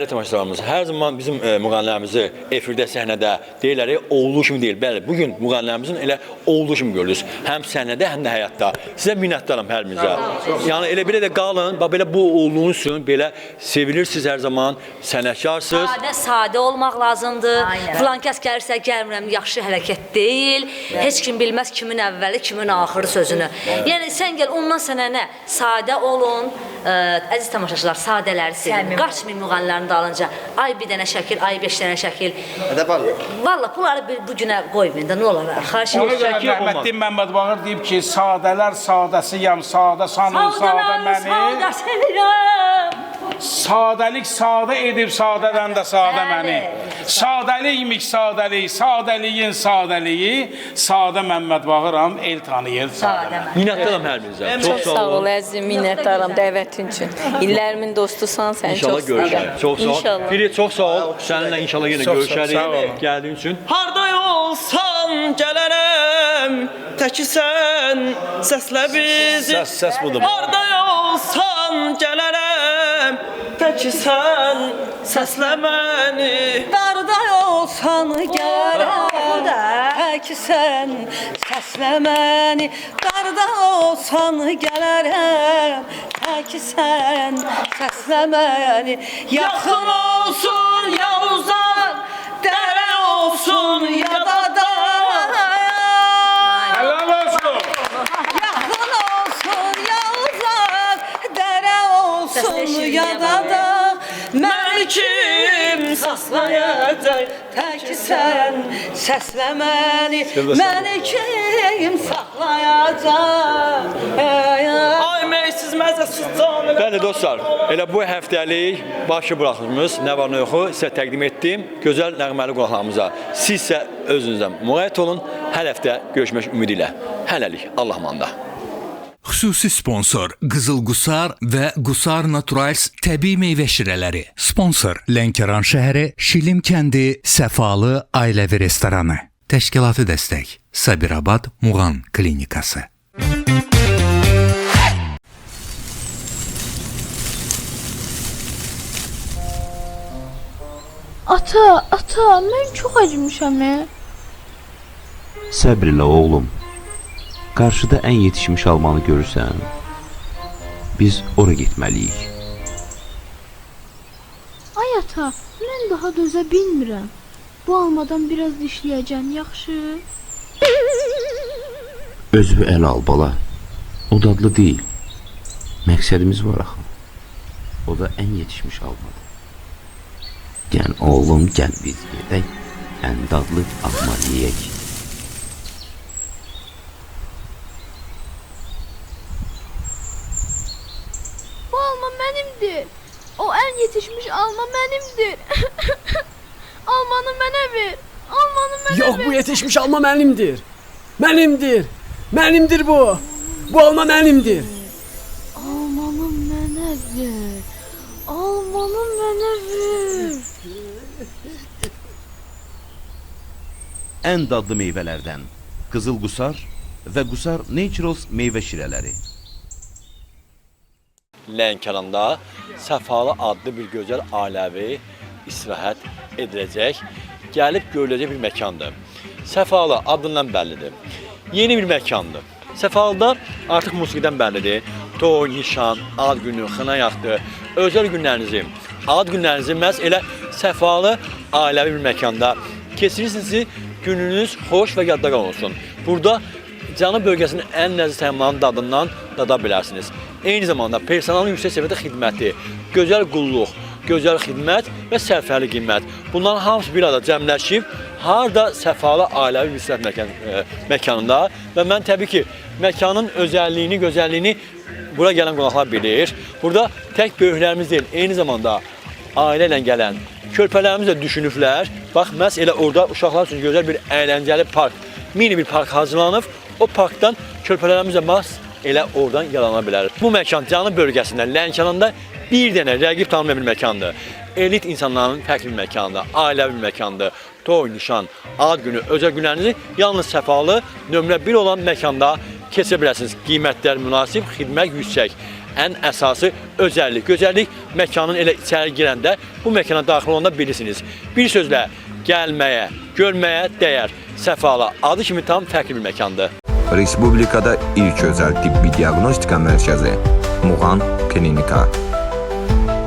Dəyərli tamaşaçılarımız, hər zaman bizim müğənnilərimizi efirdə, səhnədə deyirlər, olduğu kimi deyil. Bəli, bugün müğənnilərimizin elə olduğu kimi görürüz. Həm səhnədə, həm də həyatda. Sizə minnətdaram hər birinizə. Yəni elə belə də qalın, bax belə bu olduğunuz üçün belə sevilirsiniz hər zaman, sənətkarsınız. Sadə olmaq lazımdır. Filan kəs gəlirsə gəlmirəm, yaxşı hərəkət deyil. Heç kim bilməz kimin əvvəli, kimin axırı sözünü. Yəni sən gəl, ondan sənə nə? Sadə olun. Əziz tamaşaçılar, sadələrsiz. Qaçmayın müğənnilərin dalınca. Ay bir dənə şəkil, ay 5 dənə şəkil. Valla bunları bu günə qoymayın da, nə olar? Xahiş edirəm. Rəhmətli Məmməd Bağır deyib ki, sadələr sadəsiyəm, sadə sanın, sadə məni. Sadəlik sadə edib, sadədən də sadə məni. Sadəlikmiş sadəlik, sadəliyin sadəliyi, sadə Məmməd Bağıram, el tanıyır. Minnətdaram hər birinizə. Çox sağ ol əzizim, minnətdaram dəvətin üçün. İllərimin dostusan, səni çox istəyirəm. Çox sağ ol. Firi, çox sağ ol. Səninlə inşallah yenə görüşərik. Gəldiyin üçün. Harda olsan gələrəm, təki sən səslə bizi. Səs budur. Harda olsan gələrəm, təki sən səslə məni. Darda olsan gələrəm, təki sən səslə məni. Darda olsan gələrəm, təki sən səslə məni. Yaxın olsun ya uzaq, dərə olsun ya da dağ. Helal olsun. Yaxın olsun ya uzaq, dərə olsun ya da dağ. Məni kim saxlayacaq, tək sən səslə məni. Məni kim saxlayacaq? Ay meysiz məzəsiz canım. Bəli dostlar, elə bu həftəlik başı buraxılmış nə var nə yoxu sizə təqdim etdim gözəl nəğməli qonaqlarımıza. Siz isə özünüzə müğayət olun. Hər həftə görüşmək ümidi ilə. Hələlik, Allah amanda. Xüsusi sponsor Qızıl Qusar və Qusar Naturals təbii meyvə şirələri. Sponsor Lənkəran şəhəri, Şilim kəndi, Səfalı ailəvi restoranı. Təşkilatı dəstək Sabirabad Muğan Klinikası. Ata, mən çox acımışam. Səbr elə oğlum. Qarşıda ən yetişmiş almanı görürsən, biz ora getməliyik. Ay ata, mən daha dözə bilmirəm. Bu almadan biraz dişləyəcəm, yaxşı? Özünü əl al bala. O dadlı deyil. Məqsədimiz var axı. O da ən yetişmiş almadır. Gəl oğlum, gəl biz gedək. Ən dadlı alma yeyək. Bu alma mənimdir. O ən yetişmiş alma mənimdir. Almanı mənə ver. Almanı mənə ver. Yox, bu yetişmiş alma mənimdir. Mənimdir. Mənimdir bu. Bu alma mənimdir. Almanı mənə ver. Almanı mənə ver. Ən dadlı meyvələrdən Qızıl Qusar və Qusar Naturals meyvə şirələri. Lənkəranda Səfalı adlı bir gözəl ailəvi istirahət ediləcək, gəlib görüləcək bir məkandır. Səfalı adından bəllidir. Yeni bir məkandır. Səfalıda artıq musiqidən bəllidir. Toy, nişan, ad günü, xına yaxdı, özəl günlərinizi, ad günlərinizi məhz elə Səfalı ailəvi bir məkanda keçirirsiniz ki, gününüz xoş və yadda olsun. Burada Cənub bölgəsinin ən ləzzət təminatının dadından dada bilərsiniz. Eyni zamanda personalın yüksək səviyyədə xidməti, gözəl qulluq, gözəl xidmət və sərfəli qiymət. Bunların hamısı bir arada cəmləşib, harda Səfalı ailəvi istirahət məkanında və mən təbii ki, məkanın özəlliyini, gözəlliyini bura gələn qonaqlar bilir. Burada tək böyüklərimiz deyil, eyni zamanda ailə ilə gələn körpələrimiz də düşünüblər. Bax, məhz elə orada uşaqlar üçün gözəl bir əyləncəli park, mini bir park hazırlanıb. O parkdan körpələrimiz də məhz elə oradan yalana bilər. Bu məkan Cənub bölgəsində, Lənkəranda bir dənə rəqib tanımayan bir məkandır. Elit insanların fərqli bir məkandır, ailəvi bir məkandır. Toy, nişan, ad günü, özəl günlərinizi yalnız Səfalı nömrə 1 olan məkanda keçə bilərsiniz. Qiymətlər münasib, xidmət yüksək. ən əsası özəllik. Gözəllik məkanın elə içəri girəndə bu məkana daxil olanda bilirsiniz. Bir sözlə gəlməyə, görməyə dəyər. Səfalı adı kimi tam fərqli bir məkandır. Respublikada ilk özəl tibbi diaqnostika mərkəzi Muğan Klinika.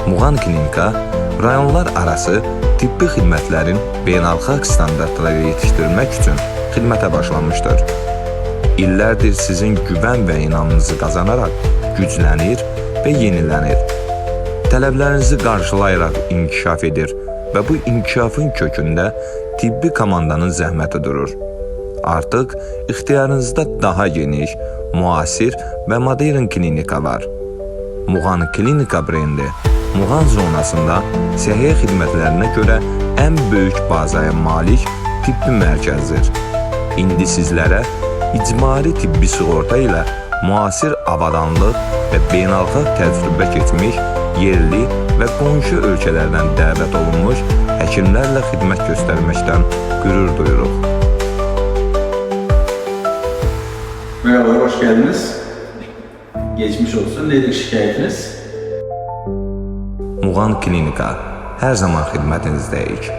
Muğan Klinika rayonlar arası tibbi xidmətlərin beynəlxalq standartlara yetişdirilmək üçün xidmətə başlanmışdır. İllərdir sizin güvən və inamınızı qazanaraq güclənir və yenilənir. Tələblərinizi qarşılayaraq inkişaf edir və bu inkişafın kökündə tibbi komandanın zəhməti durur. Artıq ixtiyarınızda daha geniş, müasir və modern klinika var. Muğan Klinika brendi Muğan zonasında səhiyyə xidmətlərinə görə ən böyük bazaya malik tibbi mərkəzdir. İndi sizlərə icbari tibbi sığorta ilə müasir avadanlıq və beynəlxalq təcrübə keçmiş yerli və qonşu ölkələrdən dəvət olunmuş həkimlərlə xidmət göstərməkdən qürur duyuruq. Merhaba, hoş geldiniz. Geçmiş olsun. Nedir şikayetiniz? Muğan Klinika hər zaman xidmətinizdəyik.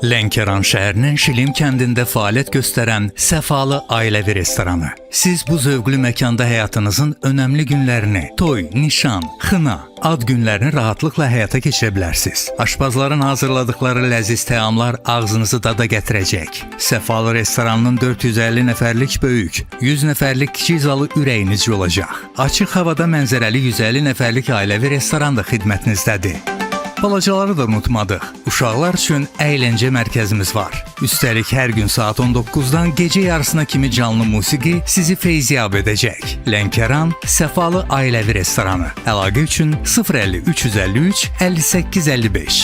Lənkəran şəhərinin Şilim kəndində fəaliyyət göstərən Səfalı Ailəvi restoranı. Siz bu zövqlü məkanda həyatınızın önəmli günlərini, toy, nişan, xına, ad günlərini rahatlıqla həyata keçirə bilərsiniz. Aşpazların hazırladıkları ləziz təamlar ağzınızı dada gətirəcək. Səfalı restoranının 450 nəfərlik böyük, 100 nəfərlik kiçik zalı ürəyinizcə olacaq. Açıq havada mənzərəli 150 nəfərlik ailəvi restoran da xidmətinizdədir. Balacaları da unutmadıq. Uşaqlar üçün əyləncə mərkəzimiz var. Üstəlik hər gün saat 19-dan gecə yarısına kimi canlı musiqi sizi feyziyab edəcək. Lənkəran Səfalı Ailəvi restoranı. Əlaqə üçün 050 353 58 55.